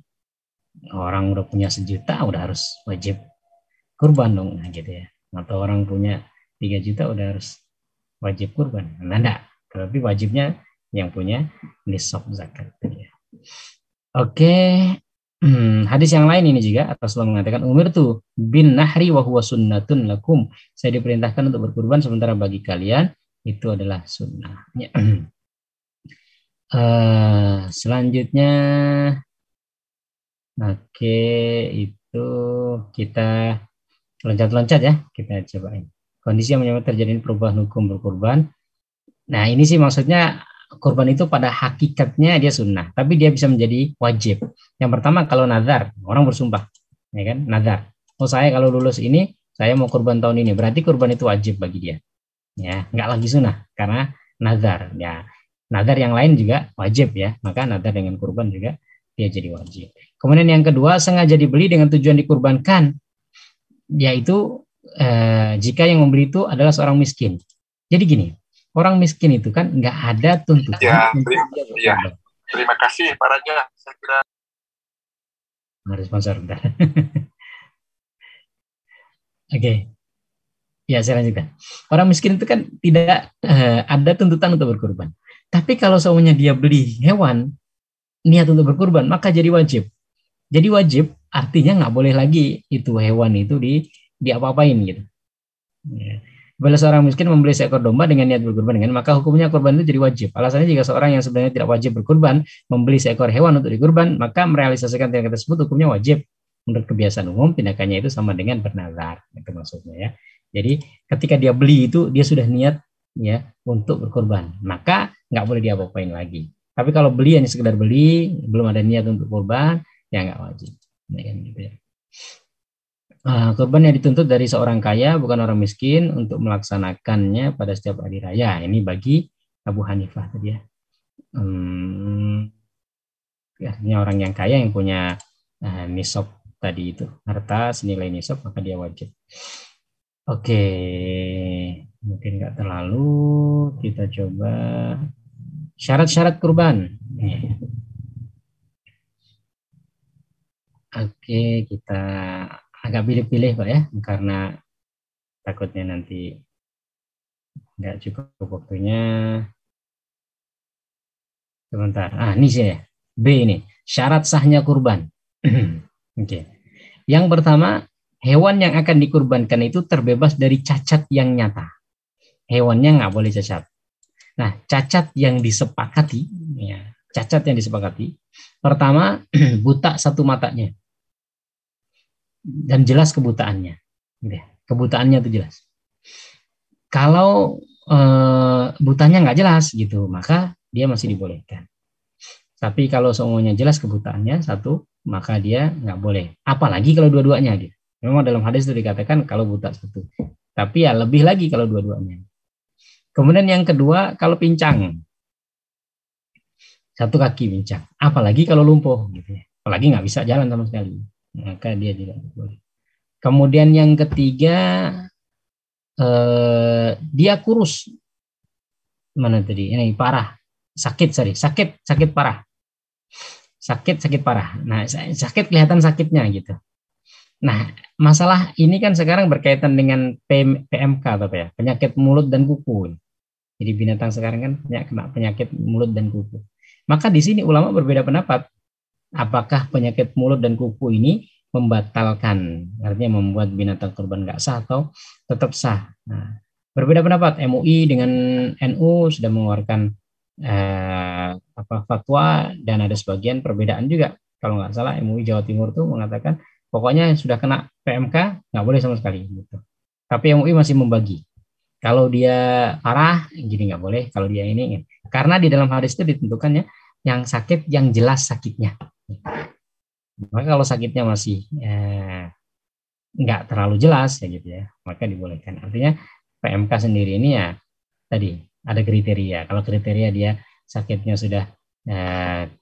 orang udah punya 1 juta udah harus wajib kurban dong, nah, gitu ya. Atau orang punya 3 juta udah harus wajib kurban. Nah enggak, tapi wajibnya yang punya nisab zakat. Ya. Oke. Hadis yang lain ini juga Rasulullah mengatakan umirtu bin nahri wa huwa sunnatun lakum. Saya diperintahkan untuk berkurban sementara bagi kalian itu adalah sunnahnya. Selanjutnya oke, itu kita loncat-loncat ya, kita cobain. Kondisi yang menyebabkan terjadi perubahan hukum berkurban. Nah ini sih maksudnya kurban itu pada hakikatnya dia sunnah, tapi dia bisa menjadi wajib. Yang pertama kalau nazar, orang bersumpah, ya kan, nazar. Oh saya kalau lulus ini, saya mau kurban tahun ini, berarti kurban itu wajib bagi dia. Ya, nggak lagi sunnah, karena nazar. Ya, nazar yang lain juga wajib ya, maka nazar dengan kurban juga dia jadi wajib. Kemudian yang kedua, sengaja dibeli dengan tujuan dikurbankan, yaitu jika yang membeli itu adalah seorang miskin. Jadi gini. Orang miskin itu kan nggak ada tuntutan. Ya, terima kasih Pak Raja. Saya kira harus sponsor bentar. Oke. Ya, saya lanjutkan. Orang miskin itu kan tidak ada tuntutan untuk berkurban. Tapi kalau semuanya dia beli hewan, niat untuk berkurban, maka jadi wajib. Jadi wajib artinya nggak boleh lagi itu hewan itu diapa-apain gitu. Ya. Bila seorang miskin membeli seekor domba dengan niat berkurban dengan, maka hukumnya kurban itu jadi wajib. Alasannya jika seorang yang sebenarnya tidak wajib berkurban membeli seekor hewan untuk dikurban, maka merealisasikan tindakan tersebut hukumnya wajib. Menurut kebiasaan umum, tindakannya itu sama dengan bernazar. Itu maksudnya ya. Jadi ketika dia beli itu dia sudah niat ya untuk berkurban, maka nggak boleh diapa-apain lagi. Tapi kalau beli hanya sekedar beli, belum ada niat untuk kurban, ya nggak wajib. Ya, kan, gitu ya. Kurban yang dituntut dari seorang kaya bukan orang miskin untuk melaksanakannya pada setiap hari raya. Ini bagi Abu Hanifah tadi ya. Artinya orang yang kaya yang punya nisab tadi itu, harta senilai nisab, maka dia wajib. Oke, mungkin nggak terlalu. Kita coba syarat-syarat kurban. Oke, kita agak pilih-pilih Pak ya, karena takutnya nanti nggak cukup waktunya. Sebentar, ini sih ya, B ini, syarat sahnya kurban. Oke. Yang pertama, hewan yang akan dikurbankan itu terbebas dari cacat yang nyata. Hewannya nggak boleh cacat. Nah, cacat yang disepakati, ya, cacat yang disepakati, pertama buta satu matanya dan jelas kebutaannya. Kebutaannya itu jelas. Kalau butanya nggak jelas gitu, maka dia masih dibolehkan. Tapi kalau semuanya jelas kebutaannya satu, maka dia nggak boleh. Apalagi kalau dua-duanya gitu. Memang dalam hadis itu dikatakan kalau buta satu. Tapi ya lebih lagi kalau dua-duanya. Kemudian yang kedua, kalau pincang. Satu kaki pincang. Apalagi kalau lumpuh gitu ya. Apalagi nggak bisa jalan sama sekali. Maka dia tidak boleh. Kemudian yang ketiga, dia kurus. Mana tadi? Ini parah. Sakit parah. Sakit parah. Nah, sakit kelihatan sakitnya gitu. Nah, masalah ini kan sekarang berkaitan dengan PMK atau apa ya? Penyakit mulut dan kuku. Jadi binatang sekarang kan kena penyakit mulut dan kuku. Maka di sini ulama berbeda pendapat. Apakah penyakit mulut dan kuku ini membatalkan, artinya membuat binatang kurban nggak sah atau tetap sah? Nah, berbeda pendapat. MUI dengan NU sudah mengeluarkan fatwa, dan ada sebagian perbedaan juga. Kalau nggak salah MUI Jawa Timur tuh mengatakan pokoknya sudah kena PMK nggak boleh sama sekali gitu. Tapi MUI masih membagi. Kalau dia parah jadi nggak boleh, kalau dia ini karena di dalam hadis itu ditentukannya yang sakit yang jelas sakitnya. Maka kalau sakitnya masih nggak terlalu jelas ya gitu ya, maka dibolehkan. Artinya PMK sendiri ini ya tadi ada kriteria. Kalau kriteria dia sakitnya sudah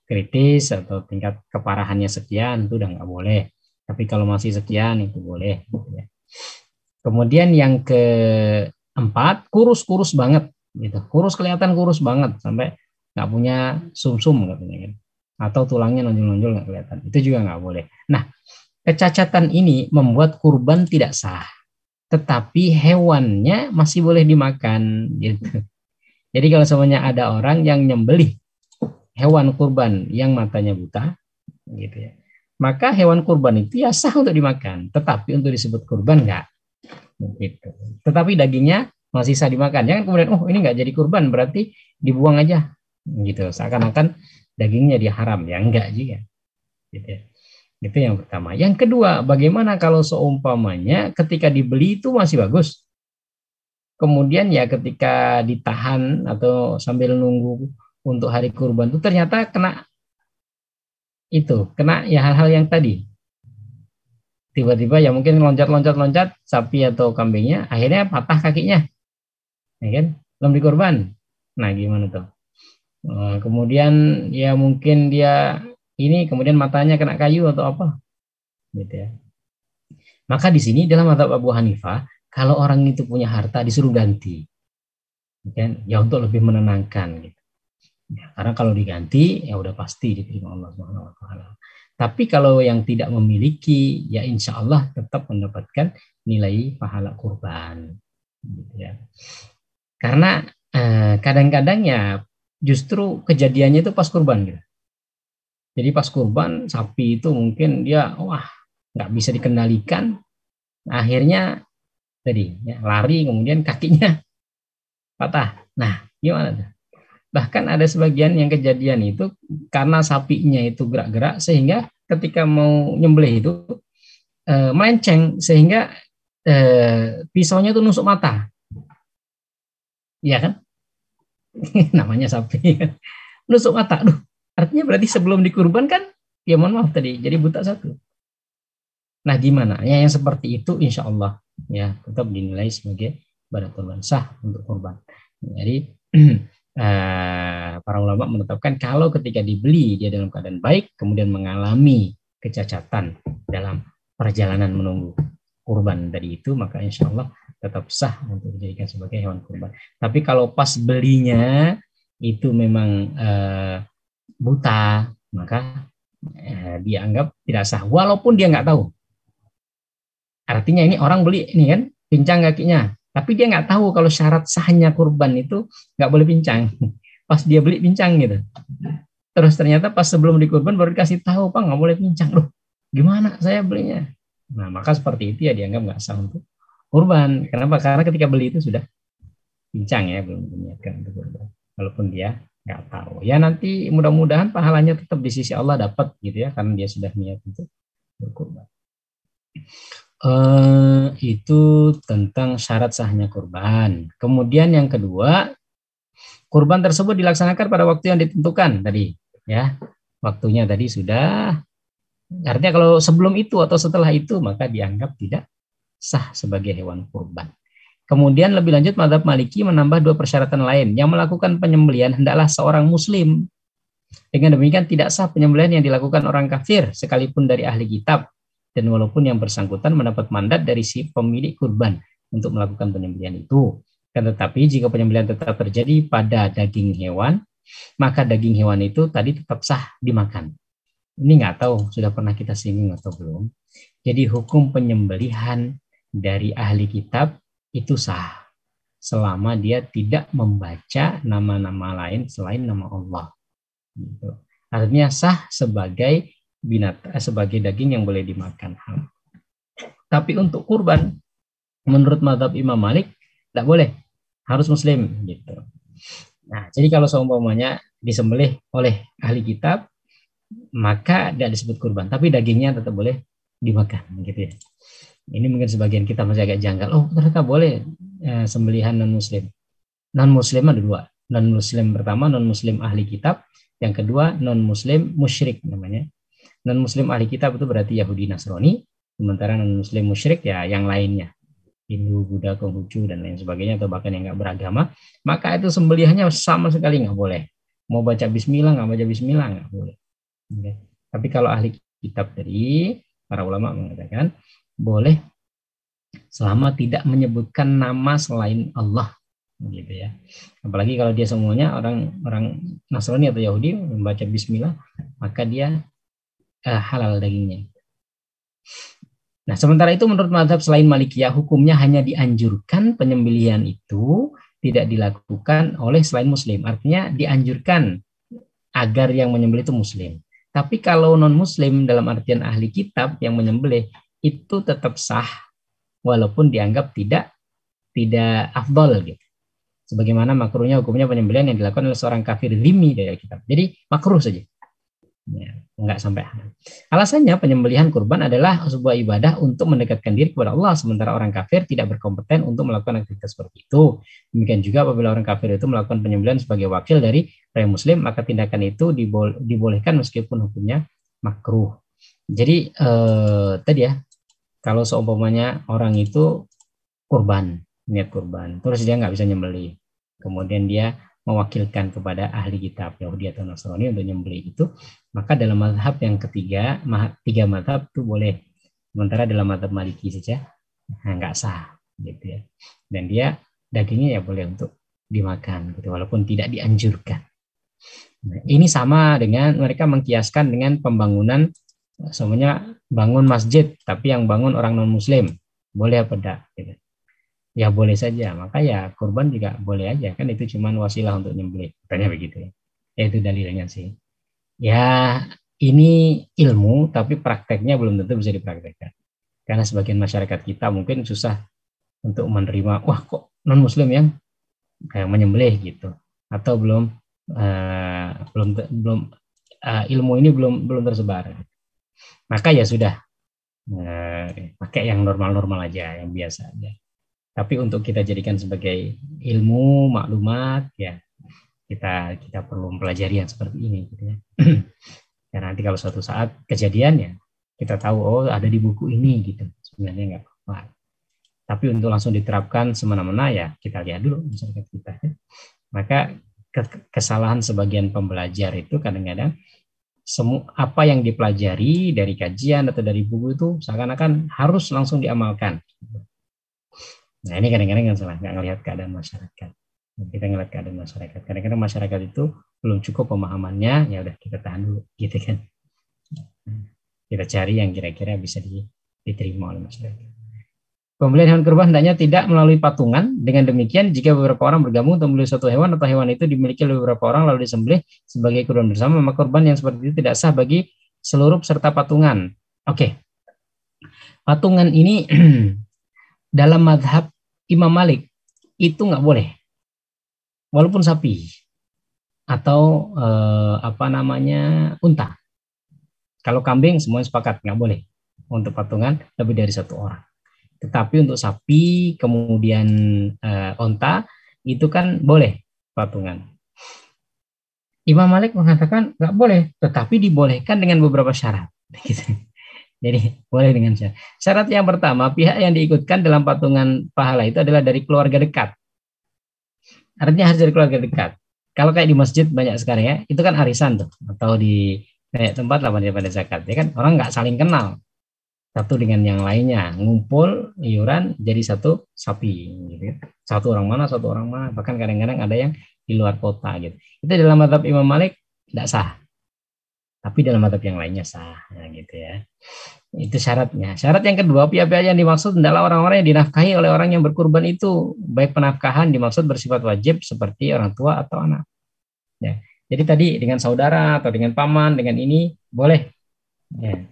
kritis atau tingkat keparahannya sekian, itu udah nggak boleh. Tapi kalau masih sekian itu boleh. Gitu ya. Kemudian yang keempat, kurus banget, gitu. Kelihatan kurus banget sampai nggak punya sumsum katanya kan. Atau tulangnya nonjol-nonjol nggak kelihatan. Itu juga nggak boleh. Nah, kecacatan ini membuat kurban tidak sah. Tetapi hewannya masih boleh dimakan gitu. Jadi kalau semuanya ada orang yang nyembelih hewan kurban yang matanya buta, gitu ya, maka hewan kurban itu ya sah untuk dimakan. Tetapi untuk disebut kurban enggak. Gitu. Tetapi dagingnya masih sah dimakan. Jangan kemudian ini nggak jadi kurban berarti dibuang aja, gitu. Seakan-akan dagingnya dia haram, ya enggak juga. Gitu ya. Itu yang pertama. Yang kedua, bagaimana kalau seumpamanya ketika dibeli itu masih bagus? Kemudian ya ketika ditahan atau sambil nunggu untuk hari kurban itu ternyata kena ya hal-hal yang tadi. Tiba-tiba ya mungkin loncat sapi atau kambingnya, akhirnya patah kakinya. Ya kan? Belum dikurban. Nah, gimana tuh? Kemudian ya mungkin dia kemudian matanya kena kayu atau apa. Gitu ya. Maka di sini dalam mazhab Abu Hanifah, kalau orang itu punya harta disuruh ganti, kan? Ya untuk lebih menenangkan, gitu. Ya, karena kalau diganti ya udah pasti diterima Allah Subhanahu Wa Taala. Tapi kalau yang tidak memiliki, ya insya Allah tetap mendapatkan nilai pahala kurban. Gitu ya. Karena kadang-kadang ya justru kejadiannya itu pas kurban gitu. Jadi pas kurban sapi itu mungkin dia nggak bisa dikendalikan, akhirnya tadi ya, lari kemudian kakinya patah. Nah, gimana tuh? Bahkan ada sebagian yang kejadian itu karena sapinya itu gerak-gerak sehingga ketika mau nyembelih itu melenceng sehingga pisaunya itu nusuk mata. Iya kan? Namanya sapi kan. Nusuk mata. Aduh, artinya berarti sebelum dikurban kan ya mohon maaf tadi jadi buta satu. Nah, gimana? Ya yang seperti itu insya Allah ya tetap dinilai sebagai badatullah sah untuk kurban. Jadi para ulama menetapkan kalau ketika dibeli dia dalam keadaan baik kemudian mengalami kecacatan dalam perjalanan menunggu kurban tadi itu maka insya Allah tetap sah untuk dijadikan sebagai hewan kurban. Tapi kalau pas belinya itu memang buta maka dianggap tidak sah walaupun dia nggak tahu. Artinya ini orang beli ini kan pincang kakinya. Tapi dia nggak tahu kalau syarat sahnya kurban itu nggak boleh pincang. Pas dia beli pincang gitu. Terus ternyata pas sebelum dikurban baru dikasih tahu, Pak nggak boleh pincang. Loh, gimana saya belinya? Nah, maka seperti itu ya dianggap nggak sah untuk kurban. Kenapa? Karena ketika beli itu sudah pincang ya, belum diniatkan untuk kurban. Walaupun dia nggak tahu. Ya nanti mudah-mudahan pahalanya tetap di sisi Allah dapat gitu ya, karena dia sudah niat untuk berkurban. Itu tentang syarat sahnya kurban. Kemudian yang kedua, kurban tersebut dilaksanakan pada waktu yang ditentukan tadi, ya. Waktunya tadi sudah. Artinya kalau sebelum itu atau setelah itu maka dianggap tidak sah sebagai hewan kurban. Kemudian lebih lanjut mazhab Maliki menambah 2 persyaratan lain. Yang melakukan penyembelihan hendaklah seorang muslim. Dengan demikian tidak sah penyembelihan yang dilakukan orang kafir sekalipun dari ahli kitab. Dan walaupun yang bersangkutan mendapat mandat dari si pemilik kurban untuk melakukan penyembelihan itu. Kan tetapi jika penyembelihan tetap terjadi pada daging hewan, maka daging hewan itu tadi tetap sah dimakan. Ini nggak tahu sudah pernah kita singgung atau belum. Jadi hukum penyembelihan dari ahli kitab itu sah selama dia tidak membaca nama-nama lain selain nama Allah. Gitu. Artinya sah sebagai binatang, sebagai daging yang boleh dimakan. Tapi untuk kurban menurut mazhab Imam Malik tidak boleh, harus muslim gitu. Nah, jadi kalau seumpamanya disembelih oleh ahli kitab maka tidak disebut kurban, tapi dagingnya tetap boleh dimakan gitu ya. Ini mungkin sebagian kita masih agak janggal. Oh, ternyata boleh sembelihan non muslim. Non muslim ada 2. Non muslim pertama non muslim ahli kitab, yang kedua non muslim musyrik namanya. Non-muslim ahli kitab itu berarti Yahudi, Nasrani, sementara non-muslim musyrik ya yang lainnya, Hindu, Buddha, Konghucu, dan lain sebagainya, atau bahkan yang nggak beragama, maka itu sembelihannya sama sekali nggak boleh. Mau baca bismillah, nggak baca bismillah, nggak boleh. Okay. Tapi kalau ahli kitab tadi, para ulama mengatakan, boleh selama tidak menyebutkan nama selain Allah. Gitu ya. Apalagi kalau dia semuanya orang Nasrani atau Yahudi membaca bismillah, maka dia halal dagingnya. Nah, sementara itu menurut mazhab selain Malikiyah hukumnya hanya dianjurkan penyembelihan itu tidak dilakukan oleh selain muslim. Artinya dianjurkan agar yang menyembelih itu muslim. Tapi kalau non muslim dalam artian ahli kitab yang menyembelih itu tetap sah walaupun dianggap tidak afdol gitu. Sebagaimana makruhnya hukumnya penyembelihan yang dilakukan oleh seorang kafir dhimmi dari kitab. Jadi makruh saja. Ya, enggak sampai haram. Alasannya penyembelihan kurban adalah sebuah ibadah untuk mendekatkan diri kepada Allah, sementara orang kafir tidak berkompeten untuk melakukan aktivitas seperti itu. Demikian juga apabila orang kafir itu melakukan penyembelihan sebagai wakil dari rakyat muslim, maka tindakan itu dibolehkan meskipun hukumnya makruh. Jadi tadi ya, kalau seumpamanya orang itu kurban, niat kurban, terus dia nggak bisa nyembelih, kemudian dia mewakilkan kepada ahli kitab Yahudi atau Nasrani untuk nyembelih itu, maka dalam mazhab yang ketiga, 3 mazhab itu boleh. Sementara dalam mazhab Maliki saja nggak sah gitu ya. Dan dia dagingnya ya boleh untuk dimakan gitu, walaupun tidak dianjurkan. Nah, ini sama dengan mereka mengkiaskan dengan pembangunan semuanya bangun masjid, tapi yang bangun orang non-muslim, boleh apa enggak? Gitu. Ya boleh saja, maka ya kurban juga boleh aja, kan itu cuma wasilah untuk nyembelih, katanya begitu ya. Ya itu dalilnya sih. Ya ini ilmu, tapi prakteknya belum tentu bisa dipraktekkan. Karena sebagian masyarakat kita mungkin susah untuk menerima, wah kok non-muslim yang menyembelih gitu, atau belum ilmu ini belum tersebar. Maka ya sudah, pakai yang normal-normal aja, yang biasa aja. Tapi untuk kita jadikan sebagai ilmu maklumat, ya kita perlu mempelajari yang seperti ini, gitu ya. Karena nanti kalau suatu saat kejadian ya kita tahu, oh ada di buku ini gitu. Sebenarnya nggak apa-apa. Tapi untuk langsung diterapkan semena-mena ya kita lihat dulu masyarakat kita. Maka kesalahan sebagian pembelajar itu kadang-kadang apa yang dipelajari dari kajian atau dari buku itu seakan-akan harus langsung diamalkan. Nah ini kadang-kadang yang salah, nggak ngelihat keadaan masyarakat. Kita ngelihat keadaan masyarakat. Kadang-kadang masyarakat itu belum cukup pemahamannya, ya udah kita tahan dulu, gitu kan. Kita cari yang kira-kira bisa diterima oleh masyarakat. Pembelian hewan kurban hendaknya tidak melalui patungan. Dengan demikian, jika beberapa orang bergabung untuk membeli suatu hewan atau hewan itu dimiliki oleh beberapa orang lalu disembelih sebagai kurban bersama, maka kurban yang seperti itu tidak sah bagi seluruh peserta patungan. Oke. Patungan ini dalam mazhab Imam Malik itu nggak boleh. Walaupun sapi atau unta. Kalau kambing semuanya sepakat nggak boleh untuk patungan lebih dari satu orang. Tetapi untuk sapi kemudian unta itu kan boleh patungan. Imam Malik mengatakan nggak boleh, tetapi dibolehkan dengan beberapa syarat. Jadi boleh dengan syarat. Syarat yang pertama, pihak yang diikutkan dalam patungan pahala itu adalah dari keluarga dekat. Artinya harus dari keluarga dekat. Kalau kayak di masjid banyak sekarang ya, itu kan arisan tuh, atau di banyak tempat lah pada zakat. Ya kan orang nggak saling kenal satu dengan yang lainnya, ngumpul iuran jadi satu sapi, gitu. Satu orang mana, bahkan kadang-kadang ada yang di luar kota gitu. Itu dalam mazhab Imam Malik tidak sah, tapi dalam mazhab yang lainnya sah, nah, gitu ya. Itu syaratnya. Syarat yang kedua, pihak-pihak yang dimaksud adalah orang-orang yang dinafkahi oleh orang yang berkurban itu, baik penafkahan dimaksud bersifat wajib seperti orang tua atau anak. Ya. Jadi tadi dengan saudara atau dengan paman, dengan ini boleh. Ya.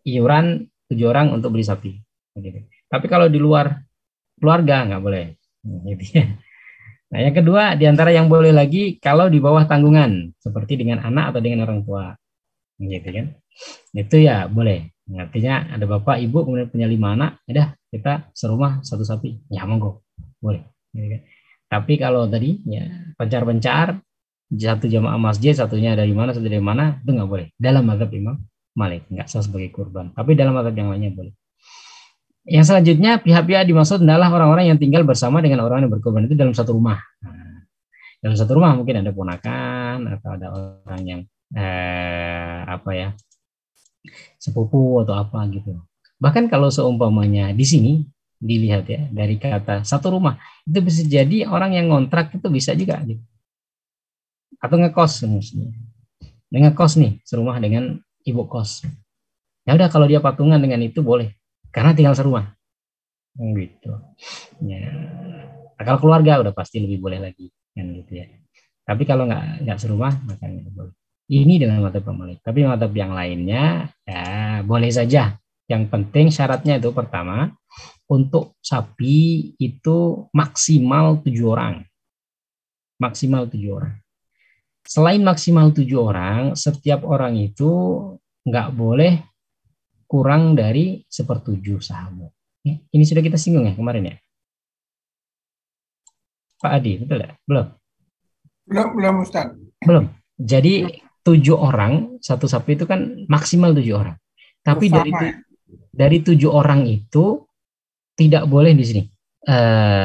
Iuran 7 orang untuk beli sapi. Gitu. Tapi kalau di luar keluarga nggak boleh. Gitu ya. Nah yang kedua diantara yang boleh lagi kalau di bawah tanggungan seperti dengan anak atau dengan orang tua. Gitu kan. Itu ya boleh. Artinya ada bapak ibu kemudian punya 5 anak, udah kita serumah satu sapi. Ya monggo. Boleh. Gitu kan. Tapi kalau tadi ya pencar-pencar satu jamaah masjid, satunya dari mana, satu dari mana, itu nggak boleh. Dalam mazhab Imam Malik, nggak sah sebagai kurban. Tapi dalam mazhab yang lainnya boleh. Yang selanjutnya, pihak-pihak dimaksud adalah orang-orang yang tinggal bersama dengan orang yang berkurban itu dalam satu rumah. Nah, dalam satu rumah mungkin ada ponakan atau ada orang yang sepupu atau apa gitu. Bahkan kalau seumpamanya di sini dilihat ya dari kata satu rumah, itu bisa jadi orang yang ngontrak itu bisa juga gitu. Atau ngekos maksudnya. Ngekos nih serumah dengan ibu kos. Ya udah kalau dia patungan dengan itu boleh karena tinggal serumah. Gitu. Ya. Nah, kalau keluarga udah pasti lebih boleh lagi kan gitu ya. Tapi kalau nggak serumah maka nggak boleh. Ini dalam mazhab Malik. Tapi mazhab yang lainnya ya boleh saja. Yang penting syaratnya itu pertama untuk sapi itu maksimal 7 orang. Maksimal 7 orang. Selain maksimal 7 orang, setiap orang itu nggak boleh kurang dari 1/7 saham. Ini sudah kita singgung ya kemarin ya, Pak Adi, betul ya? Belum Ustaz. Belum. Jadi 7 orang satu sapi itu kan maksimal 7 orang. Tapi dari 7 orang itu tidak boleh di sini.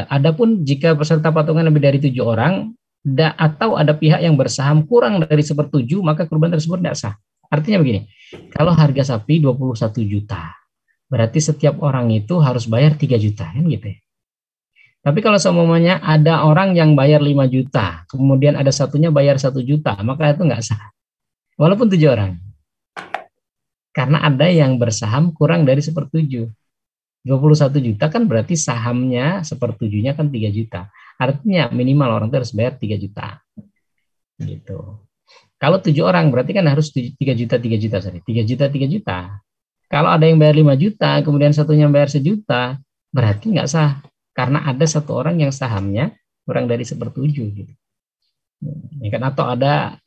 Adapun jika peserta patungan lebih dari 7 orang atau ada pihak yang bersaham kurang dari 1/7 maka kurban tersebut tidak sah. Artinya begini, kalau harga sapi 21 juta, berarti setiap orang itu harus bayar 3 juta kan gitu ya. Tapi kalau semuanya ada orang yang bayar 5 juta, kemudian ada satunya bayar 1 juta, maka itu nggak sah. Walaupun 7 orang. Karena ada yang bersaham kurang dari 1/7. 21 juta kan berarti sahamnya 1/7-nya kan 3 juta. Artinya minimal orang itu harus bayar 3 juta. Gitu. Kalau 7 orang berarti kan harus 3 juta, 3 juta, sorry. 3 juta, 3 juta. Kalau ada yang bayar 5 juta, kemudian satunya bayar 1 juta, berarti nggak sah. Karena ada satu orang yang sahamnya kurang dari 1/7 gitu. Ya kan, atau ada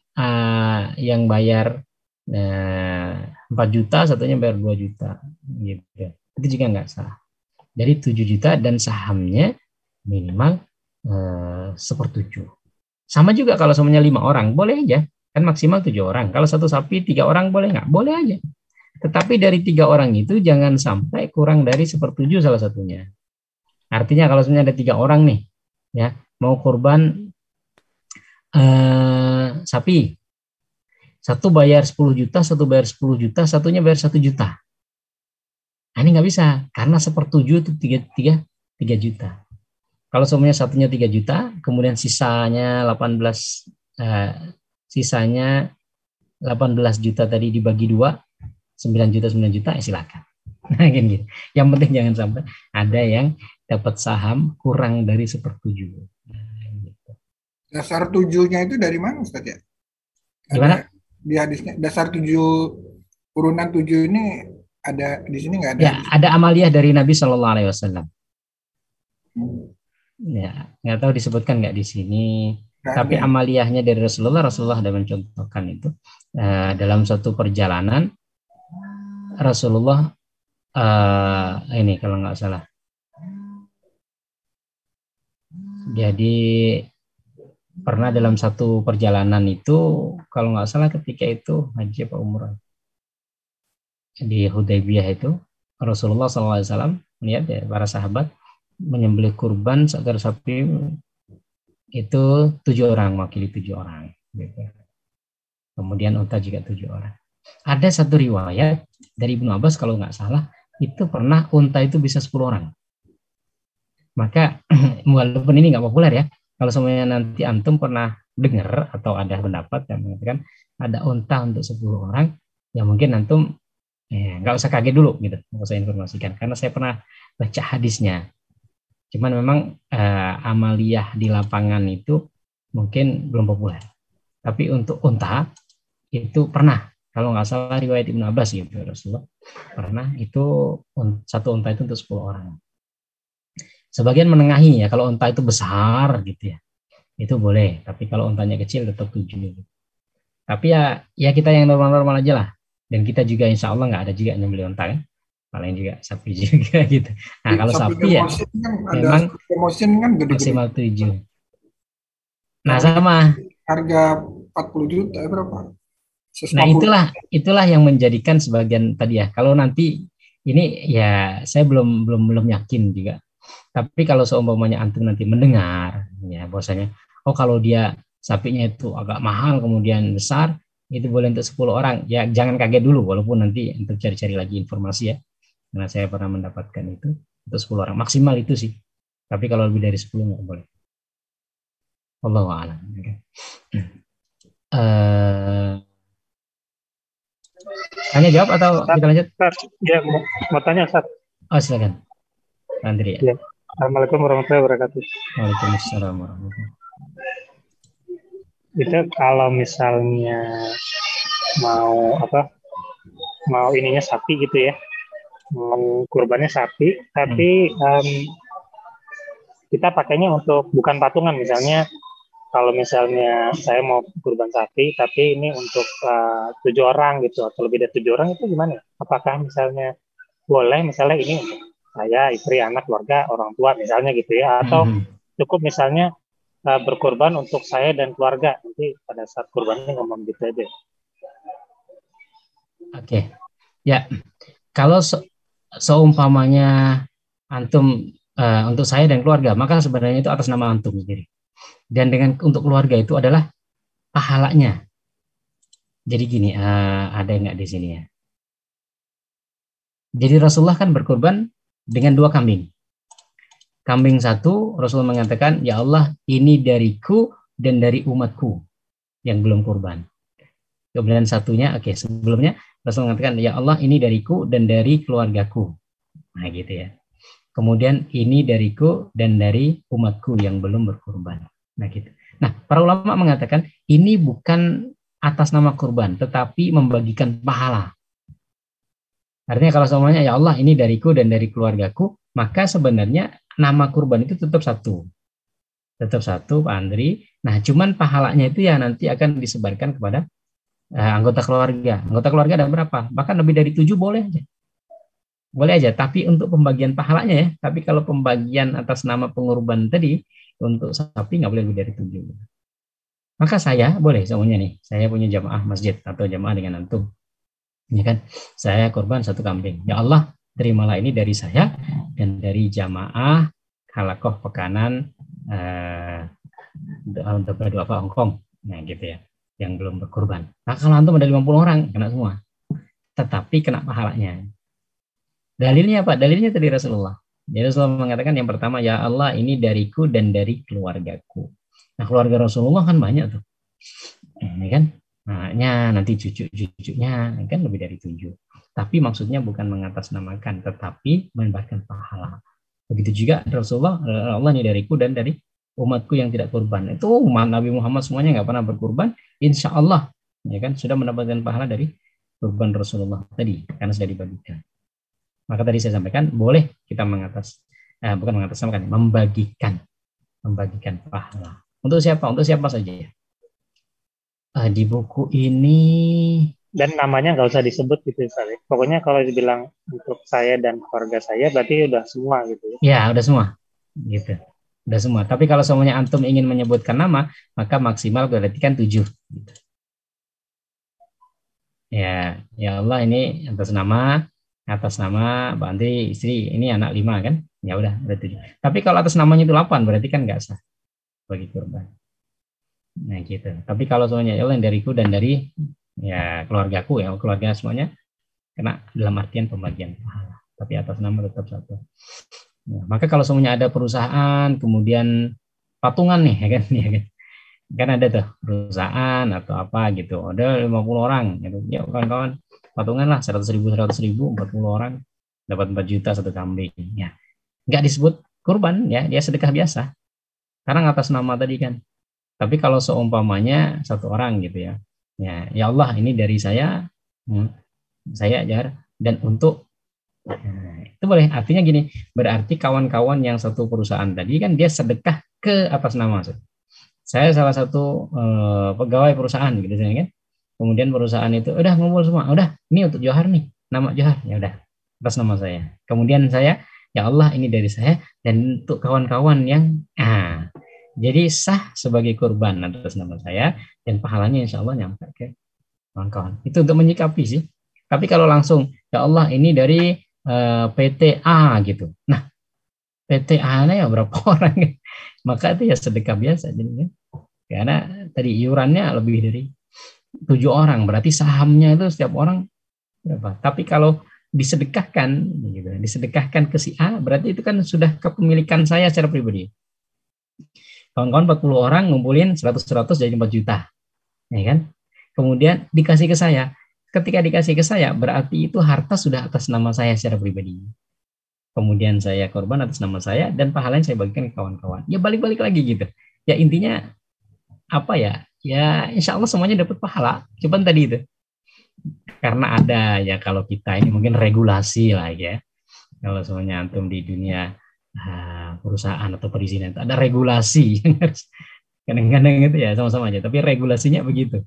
yang bayar 4 juta, satunya bayar 2 juta gitu. Itu juga nggak sah. Jadi 7 juta dan sahamnya minimal 1/7. Sama juga kalau semuanya 5 orang, boleh aja. Kan maksimal 7 orang. Kalau satu sapi 3 orang boleh nggak? Boleh aja. Tetapi dari 3 orang itu jangan sampai kurang dari 1/7 salah satunya. Artinya kalau sebenarnya ada 3 orang nih, ya mau kurban sapi, satu bayar 10 juta, satu bayar 10 juta, satunya bayar 1 juta. Nah, ini nggak bisa karena 1/7 itu 3 juta. Kalau semuanya satunya 3 juta, kemudian sisanya 18 juta tadi dibagi 2, 9 juta, 9 juta, silakan. Nah, gitu. Yang penting jangan sampai ada yang dapat saham kurang dari 1/7. Gitu. Dasar 7-nya itu dari mana, Ustaz ya? Gimana? Di hadisnya dasar 7, urunan 7 ini ada di sini nggak ada? Ya, ada amaliyah dari Nabi Shallallahu Alaihi Wasallam. Ya, nggak tahu disebutkan nggak di sini. Tapi amaliyahnya dari Rasulullah ada mencontohkan itu dalam suatu perjalanan Rasulullah ini kalau nggak salah. Jadi pernah dalam satu perjalanan itu kalau nggak salah ketika itu haji apa umrah di Hudaybiyah itu Rasulullah SAW melihat ya, para sahabat menyembelih kurban seekor sapi itu 7 orang, mewakili 7 orang gitu. Kemudian unta juga 7 orang. Ada satu riwayat dari Ibnu Abbas kalau nggak salah itu pernah unta itu bisa 10 orang. Maka walaupun ini nggak populer ya, kalau semuanya nanti antum pernah dengar atau ada pendapat yang mengatakan ada unta untuk 10 orang, ya mungkin antum nggak usah kaget dulu gitu, nggak usah informasikan karena saya pernah baca hadisnya. Cuman memang amaliyah di lapangan itu mungkin belum populer. Tapi untuk unta itu pernah, kalau nggak salah riwayat Ibnu Abbas gitu, Rasulullah pernah itu satu unta itu untuk 10 orang. Sebagian menengahi ya, kalau unta itu besar gitu ya, itu boleh. Tapi kalau untanya kecil tetap 7. Tapi ya kita yang normal-normal aja lah. Dan kita juga insya Allah nggak ada juga yang beli unta kan. Paling juga sapi juga gitu. Nah kalau sapi ya memang kan maksimal 7. Nah sama. Harga 40 juta berapa? Nah itulah yang menjadikan sebagian tadi ya. Kalau nanti ini ya saya belum yakin juga. Tapi kalau seumpamanya antum nanti mendengar ya bahwasanya kalau dia sapinya itu agak mahal kemudian besar itu boleh untuk 10 orang ya, jangan kaget dulu walaupun nanti untuk cari-cari lagi informasi ya, karena saya pernah mendapatkan itu untuk 10 orang maksimal itu sih, tapi kalau lebih dari 10 nggak boleh. Wallahu a'lam. Tanya jawab atau kita lanjut? Ya, mau tanya Ustaz. Oh silakan Andri ya. Assalamualaikum warahmatullahi wabarakatuh. Waalaikumsalam warahmatullahi. Itu kalau misalnya mau ininya sapi gitu ya, mau kurbannya sapi, tapi kita pakainya untuk bukan patungan, misalnya kalau misalnya saya mau kurban sapi tapi ini untuk 7 orang gitu atau lebih dari 7 orang, itu gimana? Apakah misalnya boleh misalnya ini untuk saya, istri, anak, keluarga, orang tua misalnya gitu ya, atau cukup misalnya berkorban untuk saya dan keluarga, nanti pada saat kurbannya ngomong gitu aja. Oke. Ya, kalau seumpamanya antum untuk saya dan keluarga, maka sebenarnya itu atas nama antum sendiri. Dan untuk keluarga itu adalah pahalanya. Jadi gini, ada nggak di sini ya? Jadi Rasulullah kan berkorban dengan 2 kambing. Kambing satu, Rasul mengatakan, ya Allah, ini dariku dan dari umatku yang belum kurban. Kemudian satunya, sebelumnya Rasul mengatakan, ya Allah ini dariku dan dari keluargaku. Nah gitu ya. Kemudian ini dariku dan dari umatku yang belum berkurban. Nah gitu. Nah para ulama mengatakan ini bukan atas nama kurban, tetapi membagikan pahala. Artinya kalau semuanya ya Allah ini dariku dan dari keluargaku, maka sebenarnya nama kurban itu tetap satu. Tetap satu Pak Andri. Nah cuman pahalanya itu ya nanti akan disebarkan kepada anggota keluarga. Anggota keluarga ada berapa? Bahkan lebih dari 7 boleh aja. Boleh aja, tapi untuk pembagian pahalanya ya. Tapi kalau pembagian atas nama pengorban tadi, untuk sapi nggak boleh lebih dari 7. Maka saya boleh semuanya nih. Saya punya jamaah masjid atau jamaah dengan antum. Ya kan? Saya korban 1 kambing. Ya Allah, terimalah ini dari saya dan dari jamaah halakoh pekanan untuk berdoa Hongkong. Nah gitu ya. Yang belum berkorban. Nah kalau antum ada 50 orang, kena semua. Tetapi kena pahalanya. Dalilnya apa? Dalilnya dari Rasulullah. Jadi Rasulullah mengatakan yang pertama, ya Allah ini dariku dan dari keluargaku. Nah keluarga Rasulullah kan banyak tuh. Ini kan? Nah, nanti cucu-cucunya kan lebih dari 7. Tapi maksudnya bukan mengatasnamakan, tetapi menyebarkan pahala. Begitu juga Rasulullah, Allah ini dariku dan dari umatku yang tidak kurban. Itu umat Nabi Muhammad semuanya nggak pernah berkurban, insya Allah ya kan sudah mendapatkan pahala dari kurban Rasulullah tadi karena sudah dibagikan. Maka tadi saya sampaikan boleh kita bukan mengatasnamakan, membagikan pahala. Untuk siapa? Untuk siapa saja. Di buku ini dan namanya nggak usah disebut gitu Ustaz. Pokoknya kalau dibilang untuk saya dan keluarga saya berarti udah semua gitu ya. Ya, udah semua. Gitu. Udah semua. Tapi kalau semuanya antum ingin menyebutkan nama, maka maksimal berarti kan 7. Gitu. Ya Allah ini atas nama Mbak Andri istri, ini anak 5 kan? Ya udah 7. Tapi kalau atas namanya itu 8 berarti kan nggak sah bagi kurban. Nah gitu. Tapi kalau semuanya ya Allah yang dariku dan dari ya keluargaku ya, keluarga semuanya kena dalam artian pembagian pahala. Tapi atas nama tetap satu. Nah, maka kalau semuanya ada perusahaan, kemudian patungan nih, ya kan? Kan ada tuh perusahaan atau apa gitu. Ada 50 orang, gitu. Ya kawan-kawan, patungan lah 100.000, 40 orang dapat 4 juta 1 kambing. Ya, nggak disebut kurban ya, dia sedekah biasa. Karena atas nama tadi kan. Tapi kalau seumpamanya 1 orang gitu ya, ya Allah ini dari saya ajar dan untuk itu boleh. Artinya gini, berarti kawan-kawan yang satu perusahaan tadi kan dia sedekah ke atas nama saya salah satu pegawai perusahaan gitu kan. Kemudian perusahaan itu udah ngumpul semua, udah ini untuk Johar nih, nama Johar, ya udah atas nama saya. Kemudian saya, ya Allah ini dari saya dan untuk kawan-kawan yang jadi sah sebagai kurban atas nama saya dan pahalanya insya Allah nyampe ke kawan-kawan. Itu untuk menyikapi sih. Tapi kalau langsung, ya Allah ini dari PTA gitu. Nah, PTA-nya ya berapa orang? Maka itu ya sedekah biasa jadinya. Karena tadi iurannya lebih dari 7 orang, berarti sahamnya itu setiap orang berapa? Tapi kalau disedekahkan gitu, disedekahkan ke si A, berarti itu kan sudah kepemilikan saya secara pribadi. Kawan-kawan 40 orang ngumpulin 100 jadi 4 juta. Ya kan? Kemudian dikasih ke saya. Ketika dikasih ke saya, berarti itu harta sudah atas nama saya secara pribadi. Kemudian saya korban atas nama saya dan pahalanya saya bagikan ke kawan-kawan. Ya balik-balik lagi gitu. Ya intinya apa ya? Ya insya Allah semuanya dapat pahala. Cuman tadi itu. Karena ada ya kalau kita ini mungkin regulasi lah ya. Kalau semuanya antum di dunia perusahaan atau perizinan ada regulasi yang harus kadang-kadang itu ya sama-sama aja. Tapi regulasinya begitu.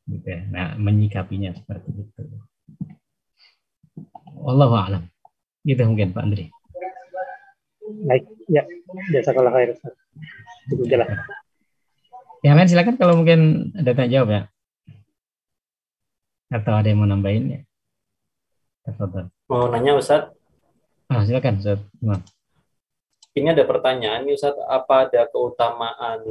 Gitu ya. Nah menyikapinya seperti itu. Wallahu a'lam. Gitu mungkin Pak Andri. Baik, ya jazakallah khair. Cukup jelas. Yang lain silakan kalau mungkin ada tanya jawab ya. Atau ada yang mau nambahin ya. Mau nanya Ustaz? Silakan Ustaz. Ini ada pertanyaan nih Ustaz, apa ada keutamaan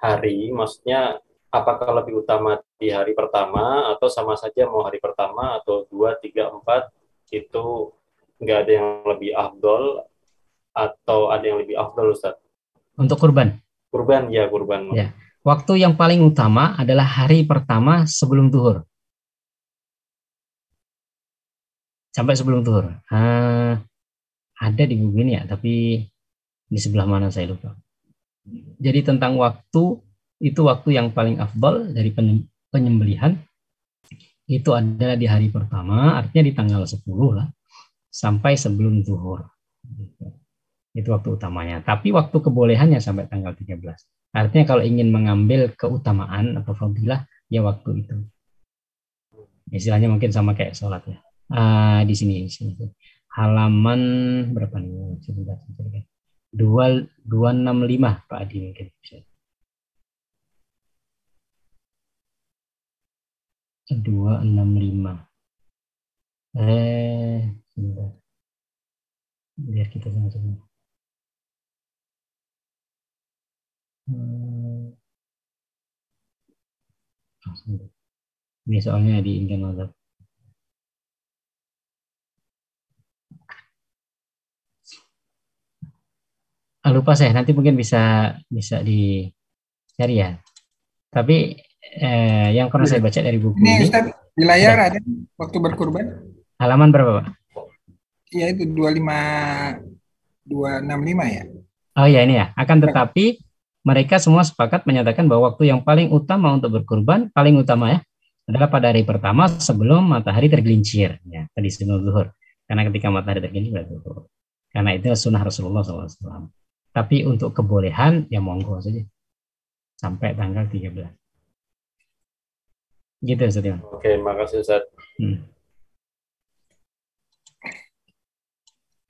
hari? Maksudnya apakah lebih utama di hari pertama atau sama saja mau hari pertama atau 2, 3, 4 itu nggak ada yang lebih afdol atau ada yang lebih afdol Ustaz? Untuk kurban? Kurban, ya kurban. Ya. Waktu yang paling utama adalah hari pertama sebelum zuhur. Sampai sebelum zuhur. Ada di buku ini ya, tapi di sebelah mana saya lupa. Jadi tentang waktu, itu waktu yang paling afdal dari penyembelihan itu adalah di hari pertama, artinya di tanggal 10 lah, sampai sebelum zuhur. Itu waktu utamanya. Tapi waktu kebolehannya sampai tanggal 13. Artinya kalau ingin mengambil keutamaan atau fadilah, ya waktu itu. Istilahnya mungkin sama kayak sholat ya. Di sini. Halaman berapa nih? Sebentar. 265 Pak Adi mungkin. 265. Sebentar. Biar kita sama-sama. Ini soalnya di Indian Mazhab. Lupa saya, nanti mungkin bisa dicari ya. Tapi yang pernah saya baca dari buku ini Ustaz, di layar ada waktu berkurban. Halaman berapa, Pak? Iya, itu 265 ya. Oh ya, ini ya. Akan tetapi mereka semua sepakat menyatakan bahwa waktu yang paling utama untuk berkurban, paling utama ya, adalah pada hari pertama sebelum matahari tergelincir. Ya, tadi sebelum zuhur. Karena ketika matahari tergelincir berarti zuhur. Karena itu sunnah Rasulullah SAW. Tapi untuk kebolehan, ya monggo saja. Sampai tanggal 13. Gitu Ustaz. Oke, makasih Ustaz.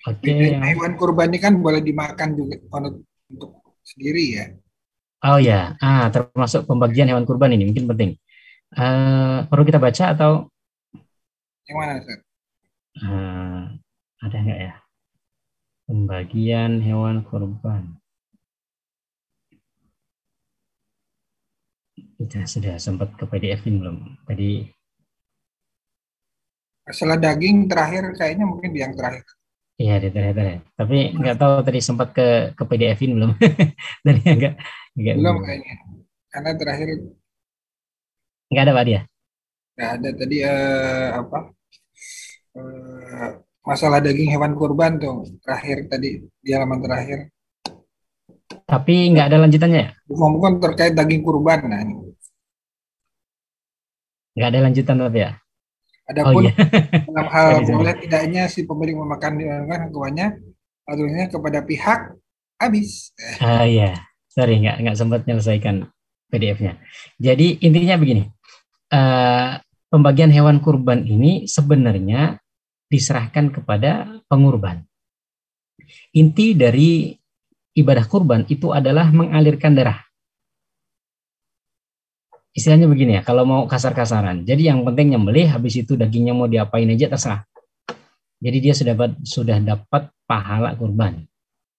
Oke. Hewan kurban ini kan boleh dimakan juga untuk sendiri ya. Oh ya, termasuk pembagian hewan kurban ini mungkin penting. Perlu kita baca atau? Yang mana Ustaz? Ada nggak ya? Pembagian hewan kurban. Kita sudah sempat ke PDF-in belum? Tadi. Masalah daging terakhir kayaknya mungkin di yang terakhir. Iya, di terakhir. Tapi nggak tahu tadi sempat ke PDF-in belum? Tadi agak belum kayaknya. Karena terakhir nggak ada Pak dia. Nggak ada tadi masalah daging hewan kurban tuh terakhir tadi di halaman terakhir. Tapi nggak ada lanjutannya ya? Bukan terkait daging kurban. Nah, ini. Nggak ada lanjutan tapi ya? Adapun dalam hal boleh tidaknya si pemilik memakan hewannya aturannya kepada pihak habis. Iya, sorry nggak sempat menyelesaikan PDF-nya. Jadi intinya begini, pembagian hewan kurban ini sebenarnya diserahkan kepada pengurban. Inti dari ibadah kurban itu adalah mengalirkan darah. Istilahnya begini ya, kalau mau kasar-kasaran. Jadi yang penting nyembelih, habis itu dagingnya mau diapain aja terserah. Jadi dia sudah dapat pahala kurban.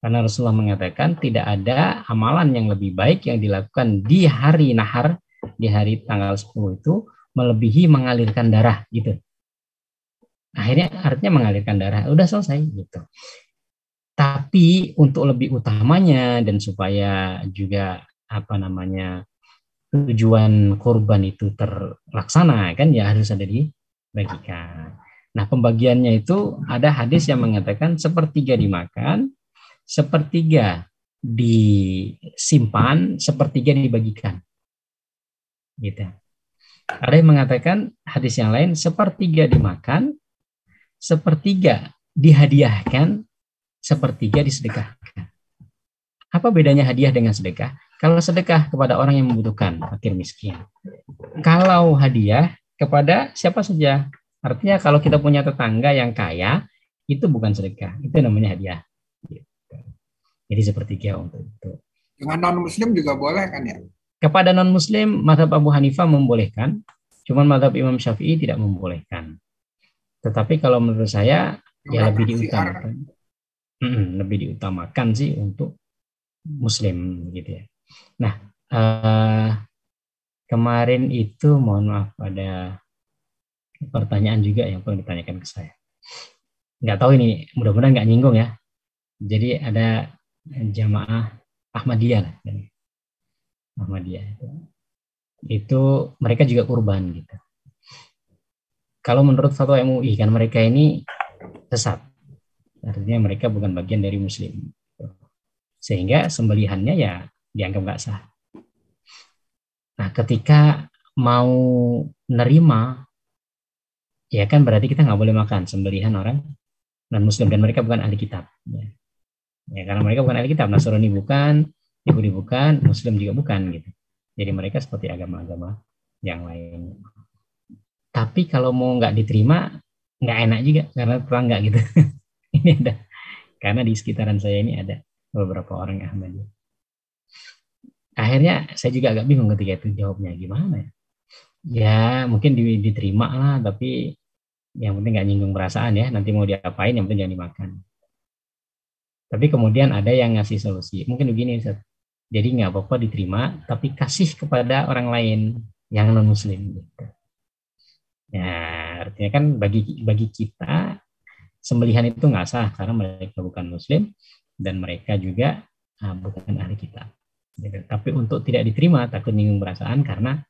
Karena Rasulullah mengatakan tidak ada amalan yang lebih baik yang dilakukan di hari nahar, di hari tanggal 10 itu, melebihi mengalirkan darah gitu. Akhirnya artinya mengalirkan darah, udah selesai gitu. Tapi untuk lebih utamanya dan supaya juga tujuan kurban itu terlaksana kan ya harus ada dibagikan. Nah pembagiannya itu ada hadis yang mengatakan 1/3 dimakan, 1/3 disimpan, 1/3 dibagikan. Gitu. Ada yang mengatakan hadis yang lain 1/3 dimakan, 1/3 dihadiahkan, 1/3 disedekahkan. Apa bedanya hadiah dengan sedekah? Kalau sedekah kepada orang yang membutuhkan, fakir miskin. Kalau hadiah kepada siapa saja. Artinya kalau kita punya tetangga yang kaya, itu bukan sedekah, itu namanya hadiah. Jadi 1/3 untuk itu. Dengan non-muslim juga boleh kan ya? Kepada non-muslim, mazhab Abu Hanifah membolehkan, cuman mazhab Imam Syafi'i tidak membolehkan. Tetapi kalau menurut saya, ya lebih diutamakan. Lebih diutamakan sih untuk muslim gitu ya. Nah, kemarin itu mohon maaf ada pertanyaan juga yang perlu ditanyakan ke saya. Nggak tahu ini, mudah-mudahan nggak nyinggung ya. Jadi ada jamaah Ahmadiyah lah. Ahmadiyah itu mereka juga kurban gitu. kalau menurut fatwa MUI kan mereka ini sesat. Artinya mereka bukan bagian dari Muslim. Sehingga sembelihannya ya dianggap nggak sah. Nah, ketika mau nerima, ya kan berarti kita nggak boleh makan sembelihan orang non-Muslim dan mereka bukan ahli kitab. Ya, karena mereka bukan ahli kitab, Nasrani bukan, Yahudi bukan, Muslim juga bukan gitu. Jadi mereka seperti agama-agama yang lain. Tapi kalau mau nggak diterima, nggak enak juga karena tetangga gitu. Ini ada, karena di sekitaran saya ini ada beberapa orang Ahmadiyah. Akhirnya saya juga agak bingung ketika itu jawabnya gimana ya. Ya mungkin diterima lah, tapi yang penting nggak nyinggung perasaan ya. Nanti mau diapain, yang penting jangan dimakan. Tapi kemudian ada yang ngasih solusi. Mungkin begini Ustaz. Jadi nggak apa-apa diterima, tapi kasih kepada orang lain yang non Muslim. Gitu. Ya artinya kan bagi kita sembelihan itu nggak sah karena mereka bukan Muslim dan mereka juga bukan ahli kitab. Gitu. Tapi untuk tidak diterima takut nyinggung perasaan karena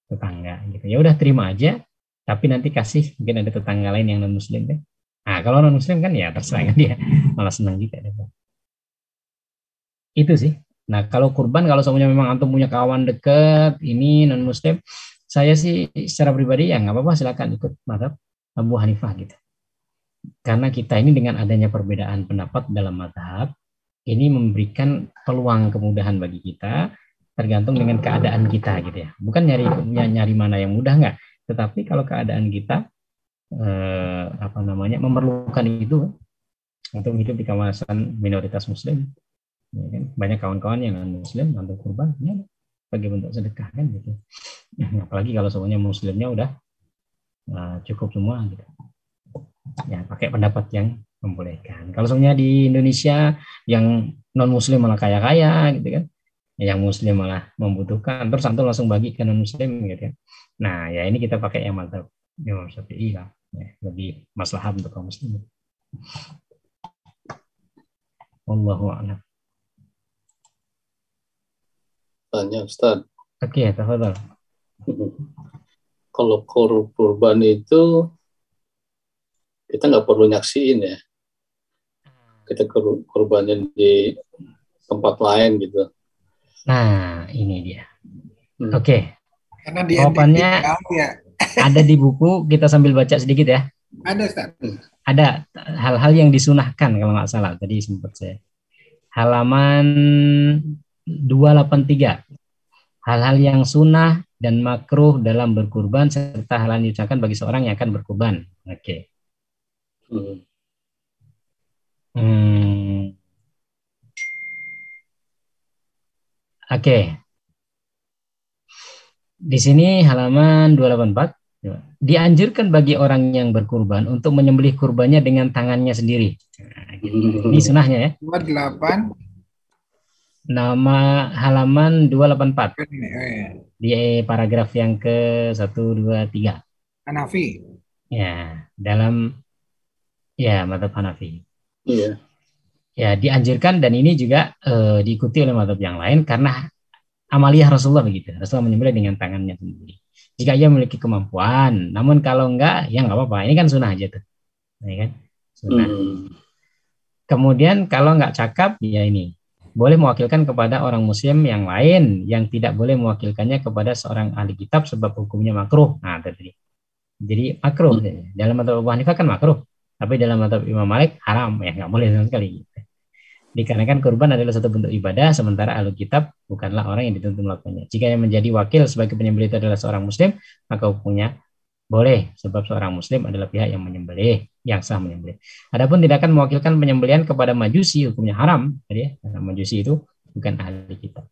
tetangga. Gitu. Ya udah terima aja, tapi nanti kasih mungkin ada tetangga lain yang non Muslim deh. Nah kalau non Muslim kan ya terserah kan dia malah senang juga. Deh. Itu sih. Nah kalau kurban kalau semuanya memang antum punya kawan dekat ini non Muslim, saya sih secara pribadi ya nggak apa-apa silakan ikut mazhab Abu Hanifah gitu. Karena kita ini dengan adanya perbedaan pendapat dalam mazhab ini memberikan peluang kemudahan bagi kita tergantung dengan keadaan kita gitu ya. Bukan nyari mana yang mudah enggak, tetapi kalau keadaan kita memerlukan itu untuk hidup di kawasan minoritas Muslim, ya kan? Banyak kawan-kawan yang non Muslim untuk kurban, ya sebagai bentuk sedekah kan gitu. Apalagi kalau semuanya Muslimnya udah cukup semua gitu. Ya pakai pendapat yang membolehkan. Kalau semuanya di Indonesia yang non Muslim malah kaya-kaya gitu kan, yang Muslim malah membutuhkan, terus antum langsung bagi ke non Muslim gitu kan. Nah ya ini kita pakai yang mazhab Imam Syafi'i lah, ya, lebih maslahat untuk kaum Muslim. Wallahu a'lam. Tanya Ustaz. Oke, tafadhol. Kalau kurban itu kita nggak perlu nyaksiin ya. Kita kurbannya di tempat lain gitu. Nah, ini dia. Oke. Karena di jawabannya ya. Ada di buku, kita sambil baca sedikit ya. Ada, Ustaz. Ada hal-hal yang disunahkan kalau nggak salah. Tadi sempat saya. Halaman 283. Hal-hal yang sunnah dan makruh dalam berkurban serta hal yang diucapkan bagi seorang yang akan berkurban. Oke. Oke. Di sini halaman 284. Dianjurkan bagi orang yang berkurban untuk menyembelih kurbannya dengan tangannya sendiri. Nah, gitu. Ini sunahnya ya. 28. Nama halaman 284. Di paragraf yang ke-123. Hanafi. Ya, dalam mazhab Hanafi. Iya. Ya, dianjurkan dan ini juga diikuti oleh mazhab yang lain karena amaliyah Rasulullah begitu. Rasulullah menyembelih dengan tangannya sendiri. Jika ia memiliki kemampuan, namun kalau enggak, ya enggak apa-apa. Ini kan sunnah aja tuh. Ya kan? Sunnah. Kemudian kalau enggak cakap, ya ini. Boleh mewakilkan kepada orang Muslim yang lain yang tidak boleh mewakilkannya kepada seorang ahli kitab sebab hukumnya makruh. Nah, tadi. Jadi makruh. Dalam mazhab Abu Hanifah kan makruh. Tapi dalam mazhab Imam Malik haram. Ya enggak boleh sama sekali. Dikarenakan kurban adalah satu bentuk ibadah, sementara ahli kitab bukanlah orang yang dituntut melakukannya. Jika yang menjadi wakil sebagai penyembelih itu adalah seorang Muslim, maka hukumnya boleh, sebab seorang Muslim adalah pihak yang menyembelih, yang sah menyembelih. Adapun tidak akan mewakilkan penyembelihan kepada majusi, hukumnya haram. Jadi ya, karena majusi itu bukan ahli kitab.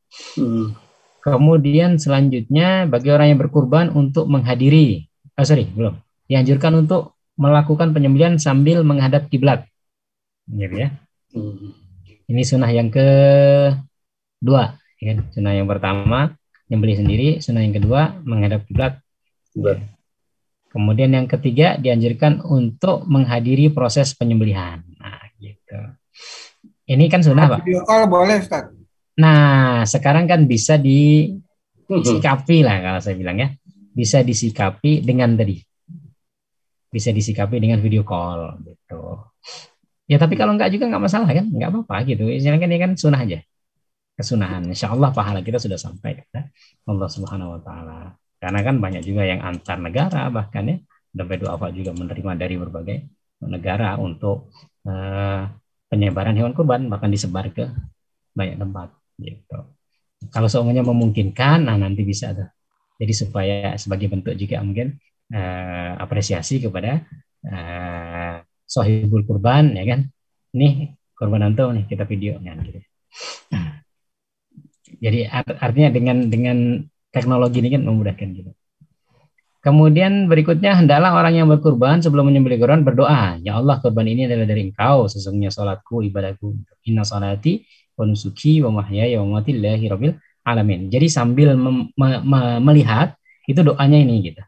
Kemudian selanjutnya bagi orang yang berkurban untuk menghadiri, dianjurkan untuk melakukan penyembelihan sambil menghadap kiblat. Gitu ya. Ini sunnah yang kedua, ya kan? Sunnah yang pertama nyembelih sendiri, sunnah yang kedua menghadap kiblat. Kemudian yang ketiga dianjurkan untuk menghadiri proses penyembelihan. Nah, gitu. Ini kan sunnah, Pak. Video call boleh, Ustaz. Nah, sekarang kan bisa disikapi lah kalau saya bilang ya. Bisa disikapi dengan tadi. bisa disikapi dengan video call gitu. Ya tapi kalau enggak juga enggak masalah kan, enggak apa-apa gitu. Istilahnya ini kan sunnah aja, kesunahan. Insya Allah pahala kita sudah sampai kepada Allah Subhanahu Wa Taala. Karena kan banyak juga yang antar negara bahkan ya, sampai duafa juga menerima dari berbagai negara untuk penyebaran hewan kurban, bahkan disebar ke banyak tempat gitu. Kalau semuanya memungkinkan, nah nanti bisa tuh. Jadi supaya sebagai bentuk juga mungkin apresiasi kepada sohibul kurban ya kan. Nih kurban antum nih kita video kan gitu. Jadi artinya dengan teknologi ini kan memudahkan gitu. Kemudian berikutnya hendaklah orang yang berkurban sebelum menyembelih kurban berdoa, ya Allah kurban ini adalah dari Engkau, sesungguhnya salatku ibadahku. Inna salati wa nusuki wa mahyaya wa mamati lillahi rabbil alamin. Jadi sambil melihat itu doanya ini gitu.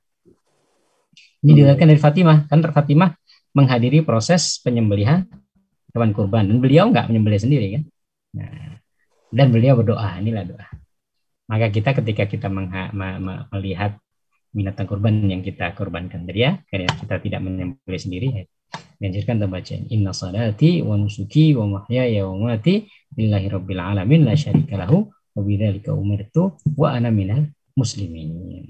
Ini diriwayatkan dari Fatimah, kan Fatimah menghadiri proses penyembelihan hewan kurban dan beliau nggak menyembelih sendiri kan. Nah, dan beliau berdoa, inilah doa. Maka kita ketika kita melihat binatang kurban yang kita kurbankan tadi ya, karena kita tidak menyembelih sendiri ya, dianjurkan kita baca inna salati wa nusuki wa mahyaya wa mamati lillahi rabbil alamin la syarika lahu wa bidzalika umirtu wa ana minal muslimin.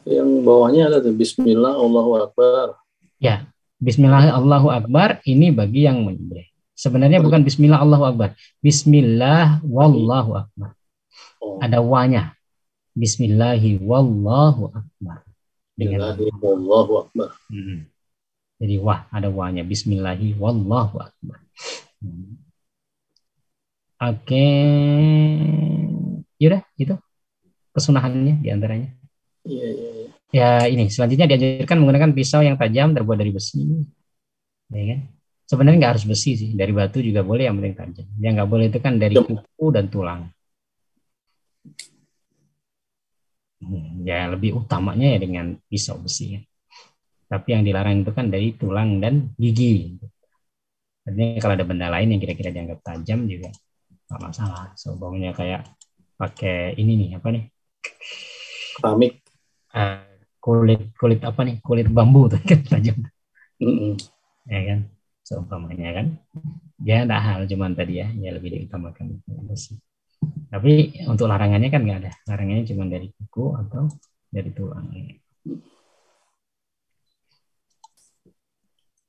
Yang bawahnya ada tuh bismillah Allahu akbar. Ya, bismillah Allahu akbar ini bagi yang menyembelih. Sebenarnya bukan bismillah Allahu akbar. Bismillah wallahu akbar. Ada wa-nya. Bismillahi wallahu akbar. Dengan Allahu akbar. Jadi wah ada wa-nya. Bismillahi wallahu akbar. Oke. Yaudah itu kesunahannya diantaranya. Iya. Ya ini selanjutnya diajarkan menggunakan pisau yang tajam terbuat dari besi. Ya kan? Sebenarnya nggak harus besi sih, dari batu juga boleh yang penting tajam. Yang nggak boleh itu kan dari kuku dan tulang. Ya lebih utamanya ya dengan pisau besi ya. Tapi yang dilarang itu kan dari tulang dan gigi. Artinya kalau ada benda lain yang kira-kira dianggap tajam juga nggak masalah. Seumpamanya kayak pakai ini nih apa nih? Keramik. Kulit apa nih? Kulit bambu tuh kan tajam. Ya kan? Seumpamanya kan. Ya enggak hal cuman tadi ya lebih diutamakan besi. Tapi untuk larangannya kan nggak ada. Larangannya cuma dari kuku atau dari tulang.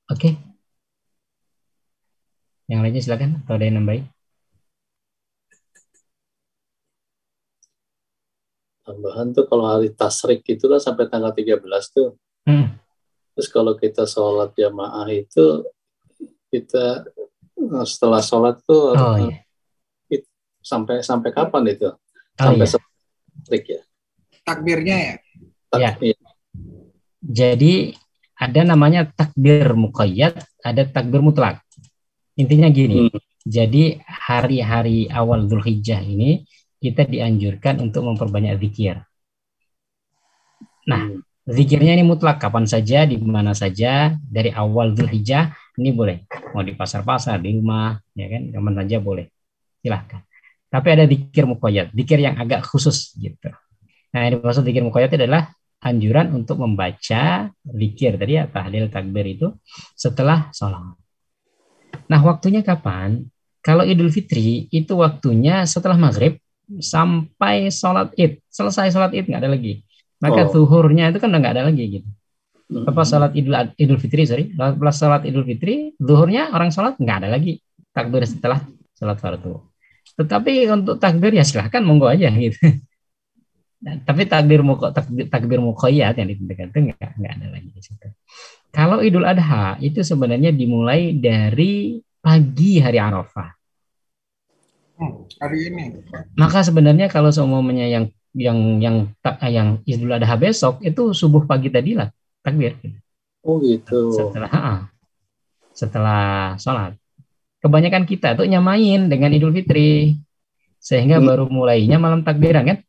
Oke. Yang lainnya silakan. Atau ada yang nambahin? Tambahan tuh kalau hari tasrik itu kan sampai tanggal 13 tuh. Terus kalau kita sholat jamaah itu kita setelah sholat tuh sampai kapan itu? Sampai tasrik ya? Takbirnya ya? Ya. Jadi ada namanya takbir muqayyad, ada takbir mutlak. Intinya gini. Jadi hari-hari awal Dzulhijjah ini kita dianjurkan untuk memperbanyak zikir. Nah, zikirnya ini mutlak kapan saja, di mana saja, dari awal Dzulhijjah ini boleh. Mau di pasar-pasar, di rumah, ya kan, kapan saja boleh. Silahkan. Tapi ada zikir muqayyad, zikir yang agak khusus gitu. Nah, yang dimaksud zikir muqayyad adalah anjuran untuk membaca zikir tadi ya, tahlil takbir itu setelah sholat. Nah, waktunya kapan? Kalau Idul Fitri itu waktunya setelah maghrib sampai sholat id. Selesai sholat id nggak ada lagi. Maka zuhurnya itu kan udah nggak ada lagi gitu. Lepas sholat Idul Fitri, lepas sholat Idul Fitri, zuhurnya orang sholat nggak ada lagi. Takbir setelah sholat fardu. Tetapi untuk takbir ya silahkan monggo aja gitu. Nah, tapi takbir muqayyad yang ditentukan itu nggak ada lagi di situ. Kalau Idul Adha itu sebenarnya dimulai dari pagi hari Arafah. Hari ini. Maka sebenarnya kalau semuanya yang Idul Adha besok itu subuh pagi tadi lah takbir. Oh gitu. Setelah sholat. Kebanyakan kita tuh nyamain dengan Idul Fitri sehingga baru mulainya malam takbiran kan?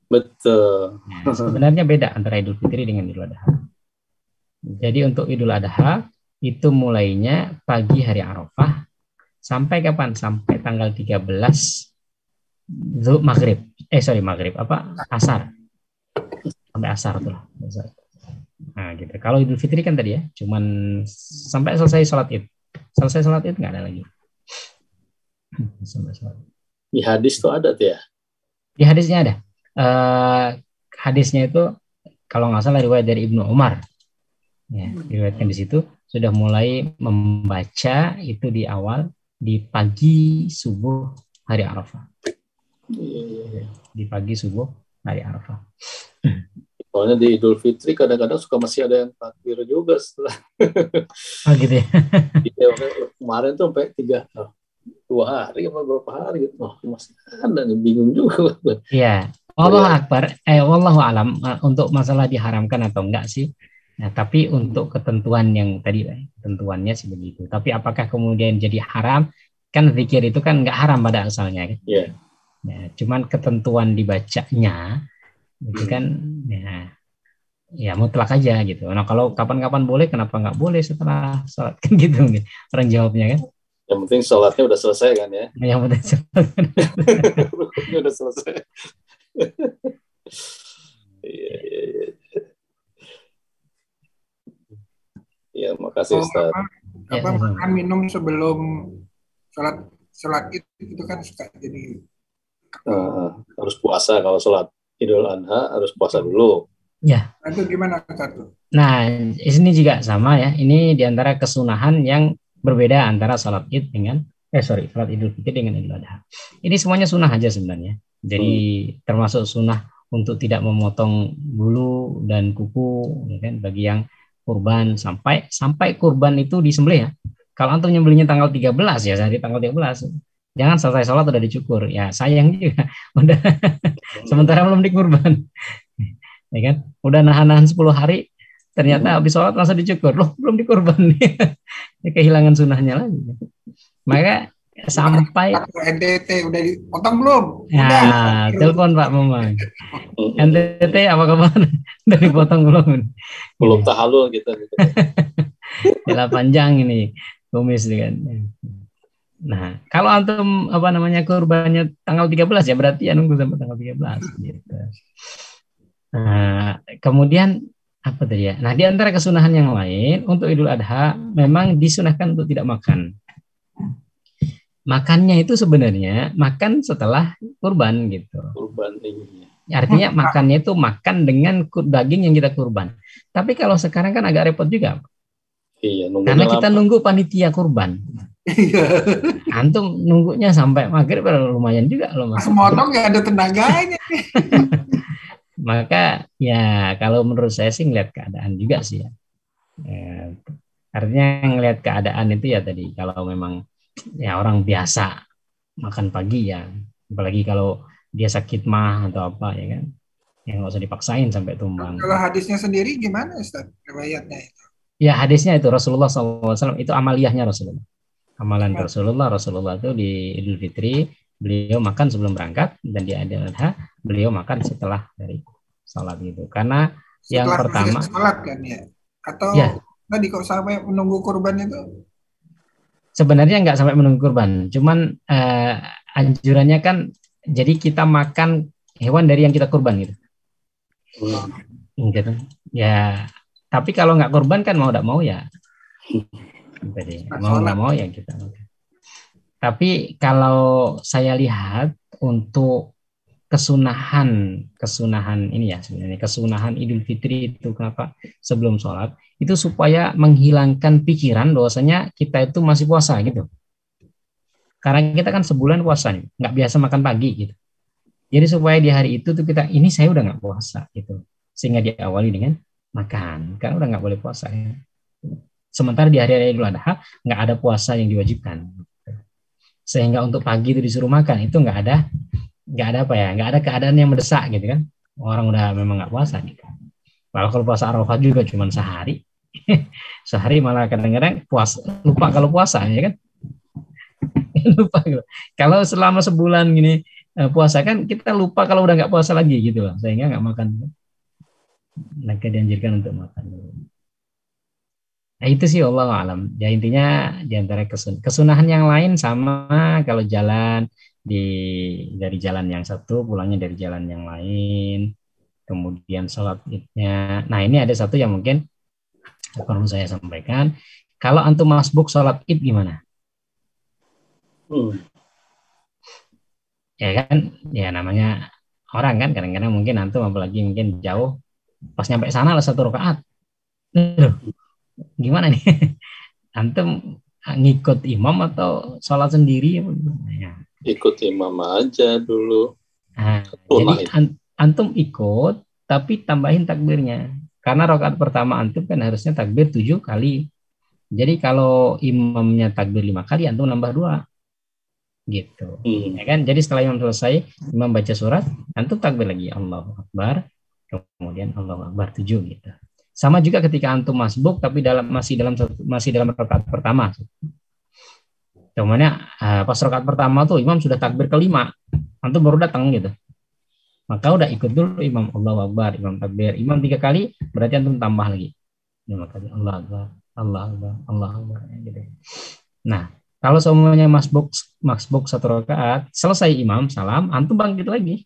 Betul. Nah, sebenarnya beda antara Idul Fitri dengan Idul Adha. Jadi untuk Idul Adha itu mulainya pagi hari Arafah sampai kapan? Sampai tanggal 13 maghrib. Asar. Sampai asar tuh. Nah, gitu. Kalau Idul Fitri kan tadi ya, cuman sampai selesai sholat Id. Selesai sholat Id nggak ada lagi. Sampai sholat. Di hadis tuh ada tuh ya? Di hadisnya ada. Hadisnya itu kalau nggak salah riwayat dari Ibnu Umar. Ya, diriwayatkan di situ sudah mulai membaca itu di awal di pagi subuh hari Arafah. Di pagi subuh hari Arafah. Soalnya di Idul Fitri kadang-kadang suka masih ada yang takbir juga setelah. Oh gitu ya. Kemarin tuh sampai 2 hari apa berapa hari gitu. Oh, masih ada nih, bingung juga. Iya. Allahu Akbar. Wallahu alam untuk masalah diharamkan atau enggak sih. Nah, tapi untuk ketentuan yang tadi, ketentuannya sih begitu. Tapi apakah kemudian jadi haram? Kan zikir itu kan enggak haram pada asalnya kan. Iya. Nah, cuman ketentuan dibacanya itu kan ya mutlak aja gitu. Nah, kalau kapan-kapan boleh, kenapa enggak boleh setelah sholat kan gitu mungkin orang jawabnya kan. Yang penting sholatnya udah selesai kan ya. Yang penting rukunnya udah selesai. Iya. Ya, makasih Ustaz. Makan minum sebelum sholat itu kan suka jadi harus puasa kalau sholat Idul Adha harus puasa dulu. Ya. Nah, itu gimana Ustaz? Nah, ini juga sama ya. Ini diantara kesunahan yang berbeda antara sholat Id dengan sholat Idul Fitri dengan Idul Adha. Ini semuanya sunnah aja sebenarnya. Jadi termasuk sunnah untuk tidak memotong bulu dan kuku, ya kan, bagi yang kurban sampai kurban itu disembelih ya. Kalau antum nyembelihnya tanggal 13 ya, hari tanggal 13. Jangan selesai sholat udah dicukur. Ya sayang juga. Udah sementara belum dikurban. Ya kan? Udah nahan-nahan 10 hari, ternyata habis sholat langsung dicukur. Loh, belum dikurban. Ya, kehilangan sunnahnya lagi. Maka sampai NTT udah dipotong belum? Ya, telepon Pak Memang. NTT apa kabar? Udah dipotong belum? Belum tahalul gitu. Jelas panjang ini kumis kan. Nah, kalau antum kurbannya tanggal 13 ya berarti ya nunggu sampai tanggal 13 gitu. Nah, kemudian apa tadi ya? Nah, di antara kesunahan yang lain untuk Idul Adha memang disunahkan untuk tidak makan. Makannya itu sebenarnya makan setelah kurban gitu. Kurban ini. Artinya makannya itu makan dengan daging yang kita kurban. Tapi kalau sekarang kan agak repot juga. Iya, karena kita nunggu panitia kurban. Antum nunggunya sampai maghrib lumayan juga loh Mas. Motong nggak ada tenaganya. Maka ya kalau menurut saya sih ngeliat keadaan juga sih ya. Artinya ngeliat keadaan itu ya tadi kalau memang ya orang biasa makan pagi ya, apalagi kalau dia sakit mah atau apa ya kan, yang nggak usah dipaksain sampai tumbang. Kalau hadisnya sendiri gimana Ustaz riwayatnya itu? Ya hadisnya itu Rasulullah SAW itu amaliyahnya Rasulullah, amalan Rasulullah itu di Idul Fitri beliau makan sebelum berangkat dan di Idul Adha beliau makan setelah dari sholat gitu. Karena setelah yang pertama sholat kan ya, atau ya, tadi kok sampai menunggu kurban itu? Sebenarnya nggak sampai menunggu kurban, cuman anjurannya kan jadi kita makan hewan dari yang kita kurban gitu. Gitu. Ya, tapi kalau nggak kurban kan mau nggak mau ya, jadi mau nggak mau ya kita makan. Tapi kalau saya lihat untuk kesunahan ini ya sebenarnya kesunahan Idul Fitri itu kenapa sebelum sholat itu supaya menghilangkan pikiran bahwasanya kita itu masih puasa gitu. Karena kita kan sebulan puasa nih, nggak biasa makan pagi gitu. Jadi supaya di hari itu tuh kita ini saya udah nggak puasa gitu, sehingga diawali dengan makan. Karena udah nggak boleh puasa ya. Sementara di hari Idul Adha nggak ada puasa yang diwajibkan. Sehingga untuk pagi itu disuruh makan itu nggak ada keadaan yang mendesak gitu kan, orang udah memang nggak puasa gitu. Kalau puasa Arafah juga cuma sehari malah kadang-kadang lupa kalau puasa ya kan. Lupa kalau selama sebulan gini puasa kan kita lupa kalau udah nggak puasa lagi gitu loh, sehingga nggak makan. Maka dianjurkan untuk makan. Nah itu sih Allah alam. Ya intinya diantara kesunahan yang lain sama kalau jalan dari jalan yang satu pulangnya dari jalan yang lain, kemudian sholat idnya. Nah ini ada satu yang mungkin perlu saya sampaikan. Kalau antum masbuk sholat id gimana? Ya kan, ya namanya orang kan kadang-kadang mungkin antum apalagi mungkin jauh, pas nyampe sana lah 1 rakaat. Gimana nih? Antum ngikut imam atau sholat sendiri? Ya. Ikut imam aja dulu. Nah, jadi antum ikut, tapi tambahin takbirnya. Karena rakaat pertama antum kan harusnya takbir 7 kali. Jadi kalau imamnya takbir 5 kali, antum nambah 2. Gitu. Ya kan? Jadi setelah imam selesai, imam baca surat, antum takbir lagi Allahu Akbar, kemudian Allahu Akbar 7 gitu. Sama juga ketika antum masbuk tapi masih dalam rakaat pertama. Cumannya pas rakaat pertama tuh imam sudah takbir kelima, antum baru datang gitu. Maka udah ikut dulu imam Allahu Akbar, imam takbir, imam 3 kali, berarti antum tambah lagi. 5 kali Allahu Akbar, Allahu Akbar, Allahu Akbar gitu. Nah, kalau semuanya masbuk 1 rakaat, selesai imam salam, antum bangkit lagi.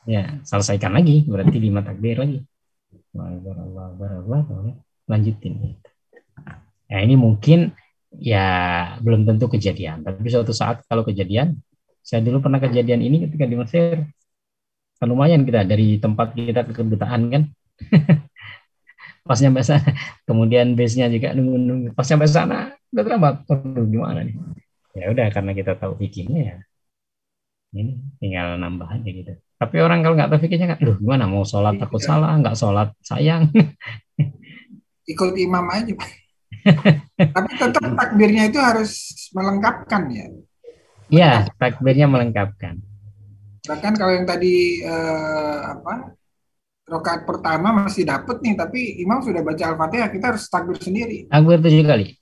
Ya, selesaikan lagi, berarti 5 takbir lagi. Allah, lanjutin. Ya ini mungkin ya belum tentu kejadian, tapi suatu saat kalau kejadian, saya dulu pernah kejadian ini ketika di Mesir, kan lumayan kita dari tempat kita ke kedutaan kan, pas nyampe sana, kemudian base-nya juga nunggu, pas nyampe sana udah terlambat, gimana nih? Ya udah karena kita tahu fikihnya ya, ini tinggal nambah aja gitu. Tapi orang kalau nggak tahu fikirnya kan, gimana mau sholat takut salah, nggak sholat sayang. Ikut imam aja. Tapi tetap takbirnya itu harus melengkapkan ya. Iya, takbirnya melengkapkan. Bahkan kalau yang tadi rakaat pertama masih dapet nih, tapi imam sudah baca Al-Fatihah, kita harus takbir sendiri. Takbir 7 kali.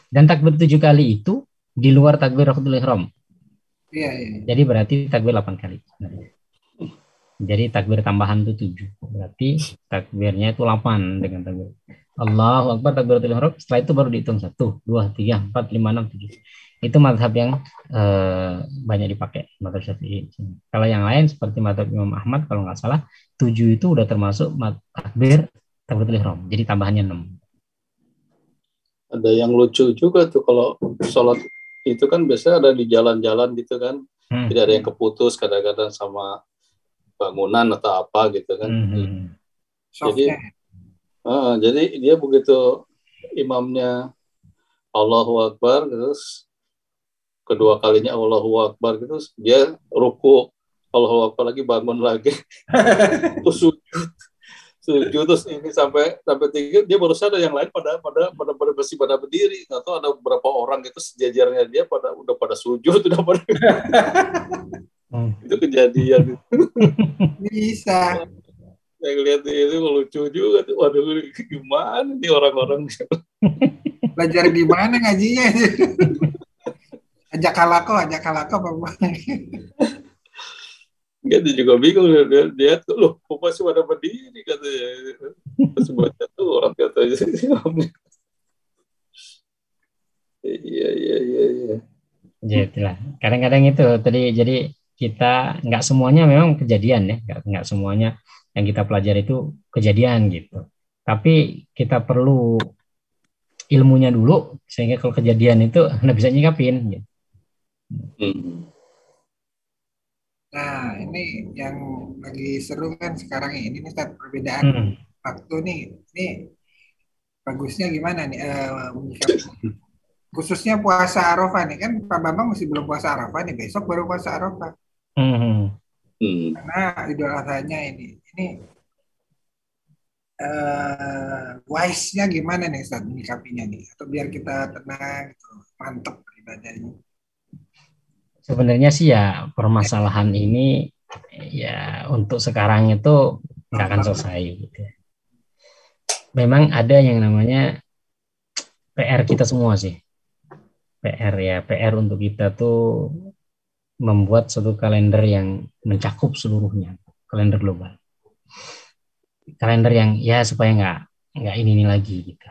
Dan takbir 7 kali itu di luar takbir Rakatul Ihram. Iya. Jadi berarti takbir 8 kali. Jadi takbir tambahan itu 7. Berarti takbirnya itu 8 dengan takbir. Allahu Akbar takbiratul ihram. Setelah itu baru dihitung 1, 2, 3, 4, 5, 6, 7. Itu mazhab yang banyak dipakai mazhab Syafi'i. Kalau yang lain seperti mazhab Imam Ahmad kalau nggak salah 7 itu udah termasuk takbiratul ihram. Jadi tambahannya 6. Ada yang lucu juga tuh kalau sholat itu kan biasanya ada di jalan-jalan gitu kan, tidak ada yang keputus kadang-kadang sama bangunan atau apa gitu kan. Jadi dia begitu imamnya Allahu Akbar, terus kedua kalinya Allahu Akbar gitu, dia ruku, Allahu Akbar lagi, bangun lagi, terus sujud terus ini sampai 3, dia baru sadar yang lain pada berdiri, nggak tahu ada beberapa orang itu sejajarnya dia udah pada sujud, udah pada itu kejadian. Bisa. Saya lihat itu lucu juga tuh, waduh gimana nih orang-orang. Belajar gimana ngajinya? ajak kalako apa? Dia juga bingung, dia tuh loh, kok masih pada berdiri katanya, masih baca tuh orang katanya. Iya. Jadilah kadang-kadang itu tadi, jadi kita nggak semuanya memang kejadian ya, nggak semuanya yang kita pelajari itu kejadian gitu. Tapi kita perlu ilmunya dulu sehingga kalau kejadian itu anda bisa nyikapin. Gitu. Nah, ini yang lagi seru kan sekarang ini Ustaz, perbedaan waktu nih. Ini bagusnya gimana nih? Khususnya puasa Arafah nih, kan Pak Bambang masih belum puasa Arafah nih, besok baru puasa Arafah. Karena Idul Adha-nya ini wise-nya gimana nih Ustaz menyikapinya nih? Atau biar kita tenang gitu, mantep ibadahnya. Sebenarnya sih ya permasalahan ini ya untuk sekarang itu nggak akan selesai gitu. Memang ada yang namanya PR kita semua sih. PR untuk kita tuh membuat suatu kalender yang mencakup seluruhnya, kalender global. Kalender yang ya supaya nggak ini lagi gitu.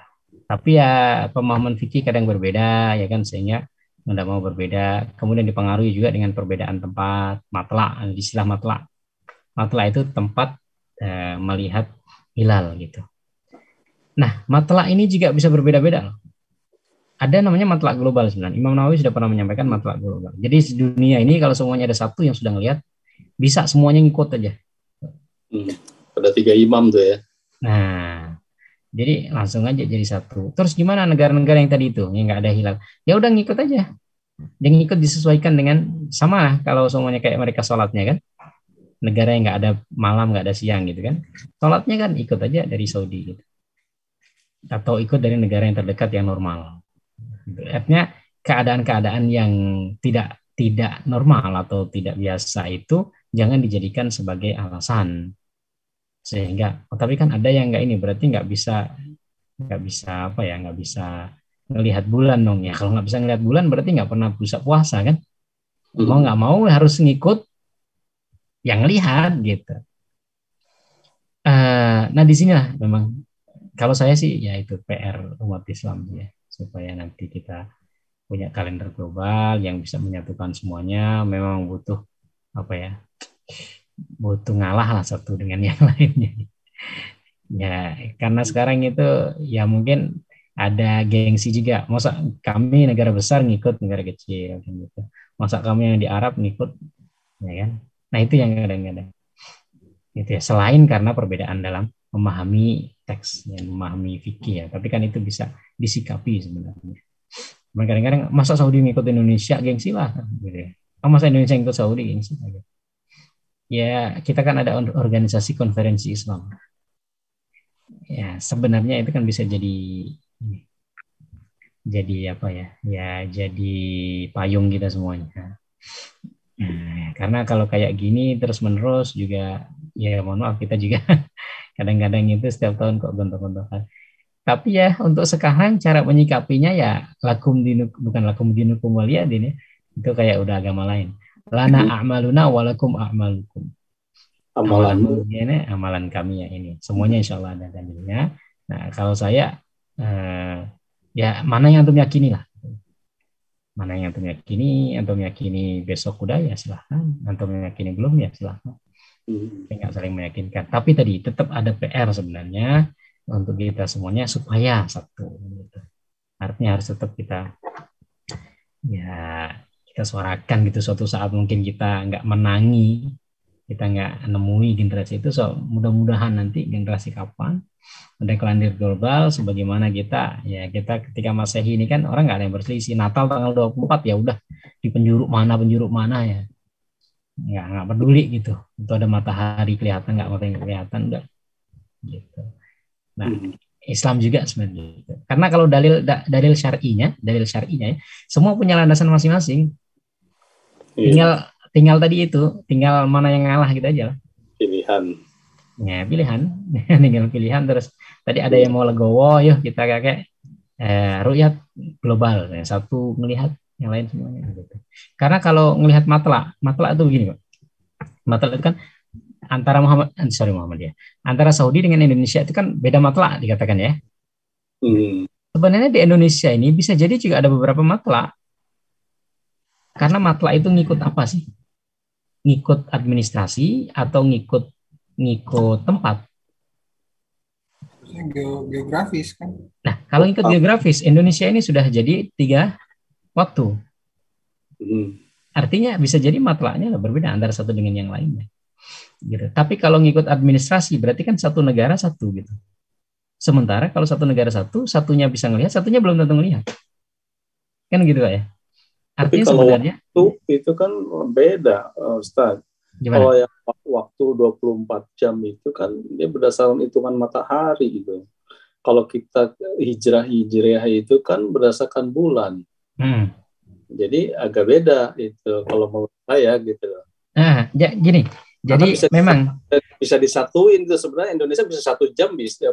Tapi ya pemahaman fikih kadang berbeda ya kan, sehingga nggak mau berbeda, kemudian dipengaruhi juga dengan perbedaan tempat, matlak, istilah matlak. Matla itu tempat melihat hilal gitu. Nah, matla ini juga bisa berbeda-beda. Ada namanya matla global sebenarnya. Imam Nawawi sudah pernah menyampaikan matla global. Jadi di dunia ini kalau semuanya ada satu yang sudah ngelihat, bisa semuanya ngikut aja. Ada 3 imam tuh ya. Nah, jadi langsung aja jadi satu. Terus gimana negara-negara yang tadi itu yang nggak ada hilal? Ya udah ngikut aja. Yang ngikut disesuaikan dengan sama kalau semuanya kayak mereka sholatnya kan. Negara yang nggak ada malam, nggak ada siang gitu kan. Sholatnya kan ikut aja dari Saudi gitu. Atau ikut dari negara yang terdekat yang normal. Artinya keadaan-keadaan yang tidak normal atau tidak biasa itu jangan dijadikan sebagai alasan. Sehingga tapi kan ada yang nggak ini, berarti nggak bisa ngelihat bulan dong ya. Kalau nggak bisa ngelihat bulan berarti nggak pernah bisa puasa kan. Mau nggak mau harus ngikut yang lihat gitu. Nah di sinilah memang kalau saya sih ya itu PR umat Islam ya, supaya nanti kita punya kalender global yang bisa menyatukan semuanya. Memang butuh butuh ngalah lah satu dengan yang lainnya. Ya karena sekarang itu ya mungkin ada gengsi juga. Masa kami negara besar ngikut negara kecil gitu. Masa kami yang di Arab ngikut, ya kan? Nah itu yang kadang-kadang itu ya, selain karena perbedaan dalam memahami teks dan memahami fikih ya, tapi kan itu bisa disikapi sebenarnya. Kadang-kadang masa Saudi ngikut Indonesia gengsi lah gitu ya. Masa Indonesia ngikut Saudi gengsi gitu. Ya kita kan ada organisasi konferensi Islam. Ya sebenarnya itu kan bisa jadi apa ya? Ya jadi payung kita semuanya. Nah, karena kalau kayak gini terus menerus juga ya mohon maaf kita juga kadang-kadang itu setiap tahun kok gontok-gontokan. Tapi ya untuk sekarang cara menyikapinya ya bukan lakum dinukum waliyadin ya. Itu kayak udah agama lain. Lana a'maluna walakum a'malukum. Amalanmu ini amalan kami ya ini. Semuanya insya Allah ada dalilnya. Nah kalau saya ya mana yang antum yakini lah. Mana yang antum yakini besok udah ya silahkan. Antum yakini belum ya silahkan. Nggak saling meyakinkan. Tapi tadi tetap ada PR sebenarnya untuk kita semuanya supaya satu. Gitu. Artinya harus tetap kita suarakan gitu. Suatu saat mungkin kita nggak menangi, kita nggak nemui generasi itu. So mudah-mudahan nanti generasi kapan ada kalender global sebagaimana kita ketika Masehi ini kan orang nggak ada yang berselisih. Natal tanggal 24 ya udah di penjuru mana ya. Nggak peduli gitu. Itu ada matahari kelihatan nggak matahari kelihatan udah gitu. Nah Islam juga sebenarnya gitu. Karena kalau dalil syar'inya semua punya landasan masing-masing. Tinggal tadi itu tinggal mana yang ngalah gitu aja. Pilihan. Tinggal pilihan. Terus tadi ada yang mau legowo, yuk kita kayak ru'yat global. Satu melihat yang lain semuanya gitu. Karena kalau melihat matla itu begini Pak. Matla itu kan antara Saudi dengan Indonesia itu kan beda matla dikatakan ya. Sebenarnya di Indonesia ini bisa jadi juga ada beberapa matla. Karena matla itu ngikut apa sih? Ngikut administrasi atau ngikut tempat? Geografis kan. Nah, kalau ngikut geografis, Indonesia ini sudah jadi 3 waktu. Artinya bisa jadi matlaknya berbeda antara satu dengan yang lainnya. Gitu. Tapi kalau ngikut administrasi berarti kan satu negara satu gitu. Sementara kalau satu negara satunya bisa ngelihat, satunya belum tentu ngelihat. Kan gitu Pak ya. Artinya tapi kalau sebenarnya itu kan beda Ustaz. Gimana? Kalau yang waktu 24 jam itu kan dia berdasarkan hitungan matahari gitu. Kalau kita hijrah itu kan berdasarkan bulan. Jadi agak beda itu kalau menurut saya gitu. Nah, gini. Jadi memang bisa disatuin tuh sebenarnya Indonesia bisa 1 jam bisa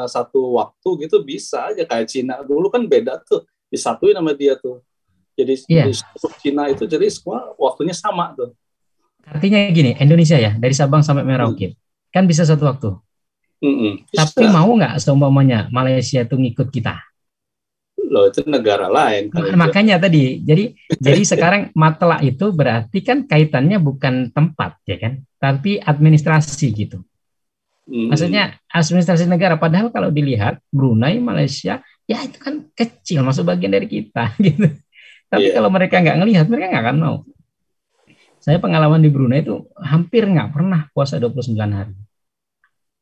satu waktu gitu bisa aja kayak Cina dulu kan beda tuh disatuin sama dia tuh. Jadi Cina itu jadi semua waktunya sama tuh. Artinya gini, Indonesia ya dari Sabang sampai Merauke kan bisa satu waktu. Tapi mau nggak seumpamanya Malaysia itu ngikut kita? Loh, itu negara lain kan itu. Makanya tadi, jadi sekarang matla itu berarti kan kaitannya bukan tempat ya kan, tapi administrasi gitu. Maksudnya administrasi negara. Padahal kalau dilihat Brunei, Malaysia, ya itu kan kecil, masuk bagian dari kita gitu. Tapi kalau mereka nggak ngelihat, mereka nggak akan mau. Saya pengalaman di Brunei itu hampir nggak pernah puasa 29 hari.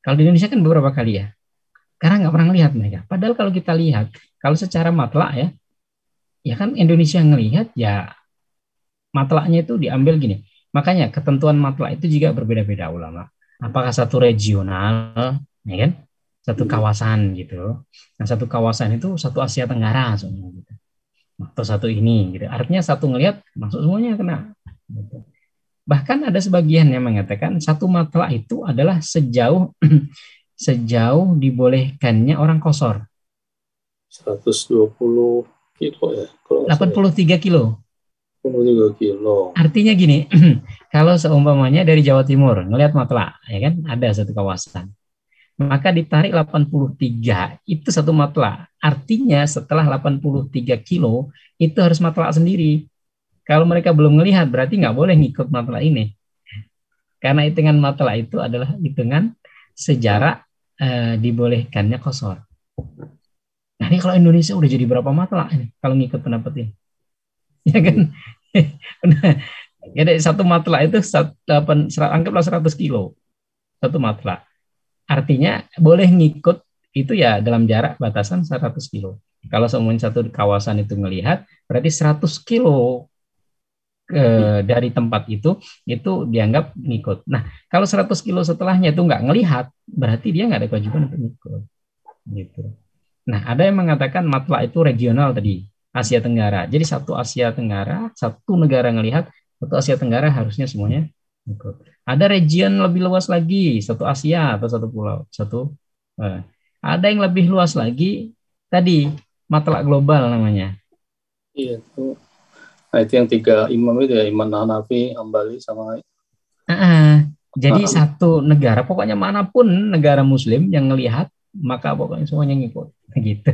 Kalau di Indonesia kan beberapa kali ya. Karena nggak pernah ngelihat mereka. Padahal kalau kita lihat, kalau secara matlak ya kan Indonesia ngelihat ya matlaknya itu diambil gini. Makanya ketentuan matlak itu juga berbeda-beda ulama. Apakah satu regional, ya kan? Satu kawasan gitu. Nah satu kawasan itu satu Asia Tenggara sebenarnya gitu. Atau satu ini gitu. Artinya satu ngelihat masuk semuanya kena. Gitu. Bahkan ada sebagian yang mengatakan satu matlak itu adalah sejauh dibolehkannya orang kosor. 120 kilo ya. 83 kilo. 83 kilo. Artinya gini, kalau seumpamanya dari Jawa Timur ngelihat matlak, ya kan, ada satu kawasan. Maka ditarik 83, itu satu matlak. Artinya setelah 83 kilo, itu harus matlak sendiri. Kalau mereka belum melihat, berarti nggak boleh ngikut matlak ini. Karena hitungan matlak itu adalah hitungan sejarak dibolehkannya kosor. Nah ini kalau Indonesia udah jadi berapa matlak ini kalau ngikut pendapat ini, ya kan? Jadi satu matlak itu anggaplah 100 kilo satu matlak. Artinya boleh ngikut itu ya dalam jarak batasan 100 kilo. Kalau semuanya satu kawasan itu ngelihat, berarti 100 kilo dari tempat itu dianggap ngikut. Nah, kalau 100 kilo setelahnya itu nggak ngelihat, berarti dia nggak ada kewajiban untuk ngikut. Gitu. Nah, ada yang mengatakan matlak itu regional tadi, Asia Tenggara. Jadi satu Asia Tenggara, satu negara ngelihat, satu Asia Tenggara harusnya semuanya ngikut. Ada region lebih luas lagi, satu Asia atau satu pulau, ada yang lebih luas lagi, tadi matlak global namanya. Iya, tuh. Nah, itu yang 3 imam itu ya, Imam Hanafi, Hambali, sama jadi satu negara, pokoknya manapun negara muslim yang ngelihat, maka pokoknya semuanya ngikut gitu.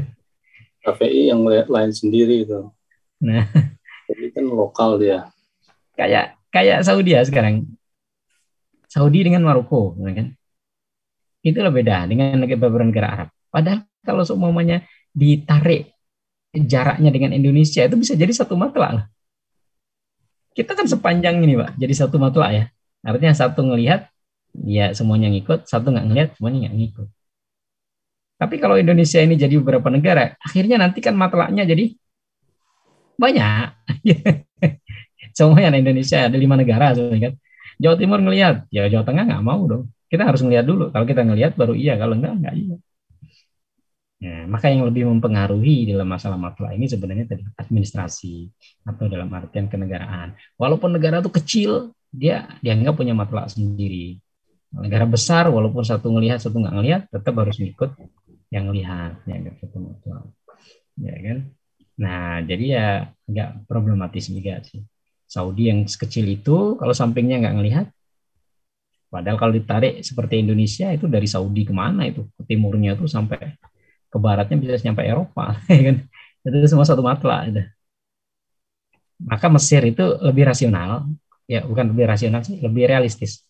KPI yang lain sendiri itu. Nah, jadi kan lokal dia. Kayak Saudi ya sekarang. Saudi dengan Maroko, kan? Itulah beda dengan beberapa negara Arab. Padahal kalau semuanya ditarik jaraknya dengan Indonesia itu bisa jadi satu matlak lah. Kita kan sepanjang ini, Pak, jadi satu matlak ya. Artinya satu ngelihat, ya semuanya ngikut, satu nggak ngelihat, semuanya nggak ngikut. Tapi kalau Indonesia ini jadi beberapa negara, akhirnya nanti kan matlaknya jadi banyak. Semuanya Indonesia ada 5 negara, kan. Jawa Timur ngelihat, ya Jawa Tengah nggak mau dong. Kita harus ngelihat dulu. Kalau kita ngelihat baru iya, kalau enggak iya. Nah, maka yang lebih mempengaruhi dalam masalah matlak ini sebenarnya tadi administrasi atau dalam artian kenegaraan. Walaupun negara itu kecil, dia dianggap punya matlak sendiri. Negara besar, walaupun satu ngelihat, satu nggak ngelihat, tetap harus ngikut yang lihat, ya kan. Nah, jadi ya agak problematis juga sih. Saudi yang sekecil itu, kalau sampingnya nggak ngelihat, padahal kalau ditarik seperti Indonesia itu dari Saudi kemana itu, ke timurnya itu sampai ke baratnya bisa sampai Eropa, ya kan? Itu semua satu matlak. Gitu. Maka Mesir itu lebih rasional, ya bukan lebih rasional sih, lebih realistis.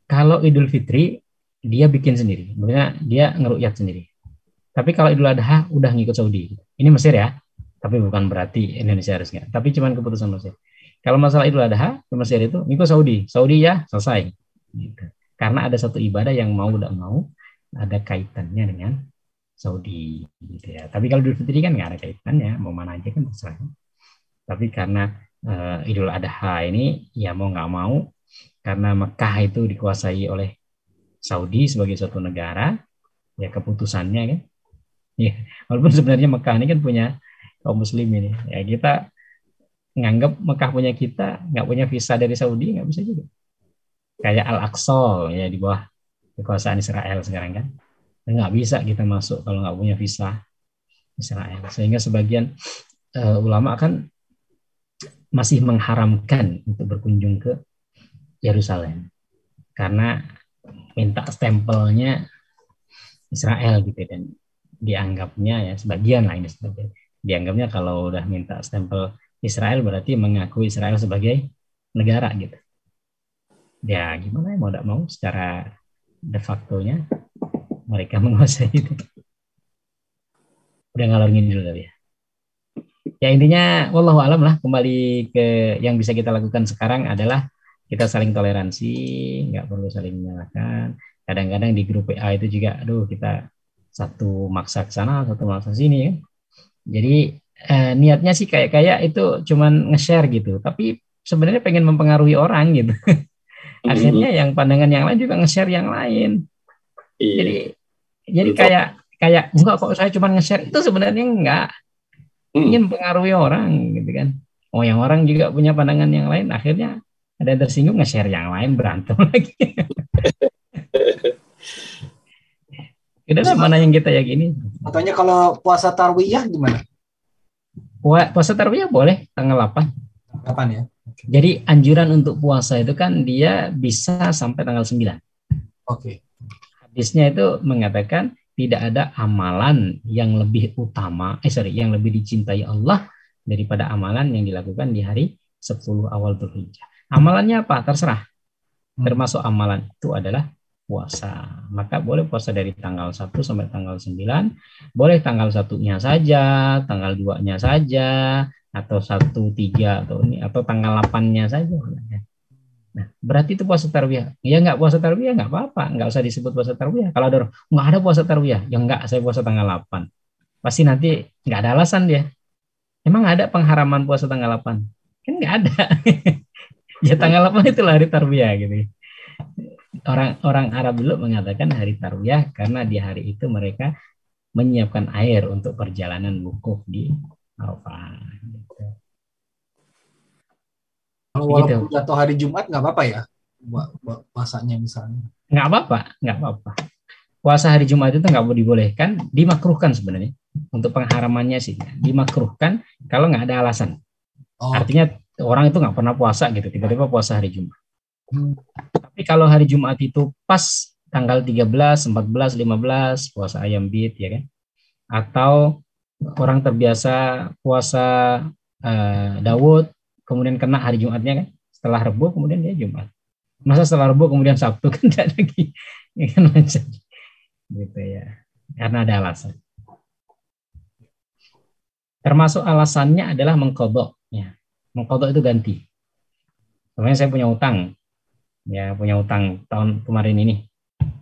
Kalau Idul Fitri dia bikin sendiri, maksudnya dia ngerukyat sendiri. Tapi kalau Idul Adha udah ngikut Saudi. Ini Mesir ya, tapi bukan berarti Indonesia harus nggak. Tapi cuman keputusan Mesir. Kalau masalah Idul Adha ke Mesir itu ngikut Saudi ya selesai. Gitu. Karena ada satu ibadah yang mau tidak mau ada kaitannya dengan Saudi gitu ya. Tapi kalau Idul Fitri kan nggak ada kaitannya, mau mana aja kan terserah. Tapi karena Idul Adha ini ya mau nggak mau, karena Mekah itu dikuasai oleh Saudi sebagai suatu negara, ya keputusannya kan. Ya, walaupun sebenarnya Mekah ini kan punya kaum muslim ini. Ya kita nganggap Mekah punya kita, nggak punya visa dari Saudi nggak bisa juga. Kayak Al-Aqsa ya di bawah kekuasaan Israel sekarang kan. Nggak bisa kita masuk kalau nggak punya visa Israel. Sehingga sebagian ulama kan masih mengharamkan untuk berkunjung ke Yerusalem karena minta stempelnya Israel gitu dan dianggapnya ya sebagian lah ini sebagian Dianggapnya kalau udah minta stempel Israel berarti mengakui Israel sebagai negara gitu. Ya gimana ya, mau tidak mau secara de facto-nya mereka menguasai itu. Udah ngalor ngidul dulu ya. Ya intinya wallahu alam lah, kembali ke yang bisa kita lakukan sekarang adalah kita saling toleransi, nggak perlu saling menyalahkan. Kadang-kadang di grup WA itu juga, aduh kita satu maksa ke sana, satu maksa sini ya. Jadi niatnya sih kayak itu cuman nge-share gitu, tapi sebenarnya pengen mempengaruhi orang gitu. Akhirnya yang pandangan yang lain juga nge-share yang lain. Iya. Jadi kayak enggak kok saya cuma nge-share, itu sebenarnya enggak, ingin mempengaruhi orang gitu kan. Oh yang orang juga punya pandangan yang lain, akhirnya ada yang tersinggung nge-share yang lain, berantem lagi. Udahlah mana yang kita yakini. Contohnya kalau puasa tarwiyah gimana? Puasa tarawih boleh tanggal 8. Kapan ya? Jadi anjuran untuk puasa itu kan dia bisa sampai tanggal 9. Oke. Hadisnya itu mengatakan tidak ada amalan yang lebih utama, yang lebih dicintai Allah daripada amalan yang dilakukan di hari 10 awal Dzulhijjah. Amalannya apa? Terserah. Termasuk amalan itu adalah puasa. Maka boleh puasa dari tanggal 1 sampai tanggal 9, boleh tanggal 1-nya saja, tanggal 2-nya saja, atau 1, 3 atau tanggal 8-nya saja. Nah, berarti itu puasa tarawih. Ya nggak puasa tarawih nggak apa-apa, nggak usah disebut puasa tarawih. Kalau ada nggak ada puasa tarawih, ya nggak, saya puasa tanggal 8. Pasti nanti nggak ada alasan dia. Emang ada pengharaman puasa tanggal 8? Kan nggak ada. Ya tanggal 8 itulah hari tarawih gitu. Orang Arab dulu mengatakan hari tarawih karena di hari itu mereka menyiapkan air untuk perjalanan wukuf di Arafah. Kalau walaupun jatuh hari Jumat nggak apa-apa ya, puasanya misalnya. Nggak apa-apa. Puasa hari Jumat itu nggak dibolehkan, dimakruhkan sebenarnya. Untuk pengharamannya sih, dimakruhkan kalau nggak ada alasan. Artinya orang itu nggak pernah puasa gitu, tiba-tiba puasa hari Jumat. Tapi kalau hari Jumat itu pas tanggal 13, 14, 15 puasa ayam bid ya kan? Atau orang terbiasa puasa Daud, kemudian kena hari Jumatnya kan, setelah Rebo kemudian dia Jumat. Masa setelah Rebo kemudian Sabtu kan tidak lagi, ya kan macam gitu ya. Karena ada alasan. Termasuk alasannya adalah mengkodok. Ya. Mengkodok itu ganti. Sebenarnya saya punya utang tahun kemarin ini,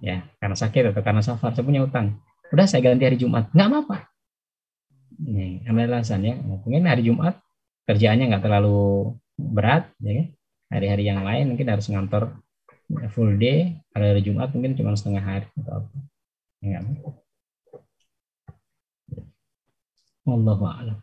ya karena sakit atau karena safar saya punya utang. Udah saya ganti hari Jumat, nggak apa-apa. Ini ada alasannya. Mungkin hari Jumat kerjaannya nggak terlalu berat, ya kan? Hari-hari yang lain mungkin harus ngantor full day. Kalau hari Jumat mungkin cuma setengah hari atau apa. Enggak. Wallahu a'lam.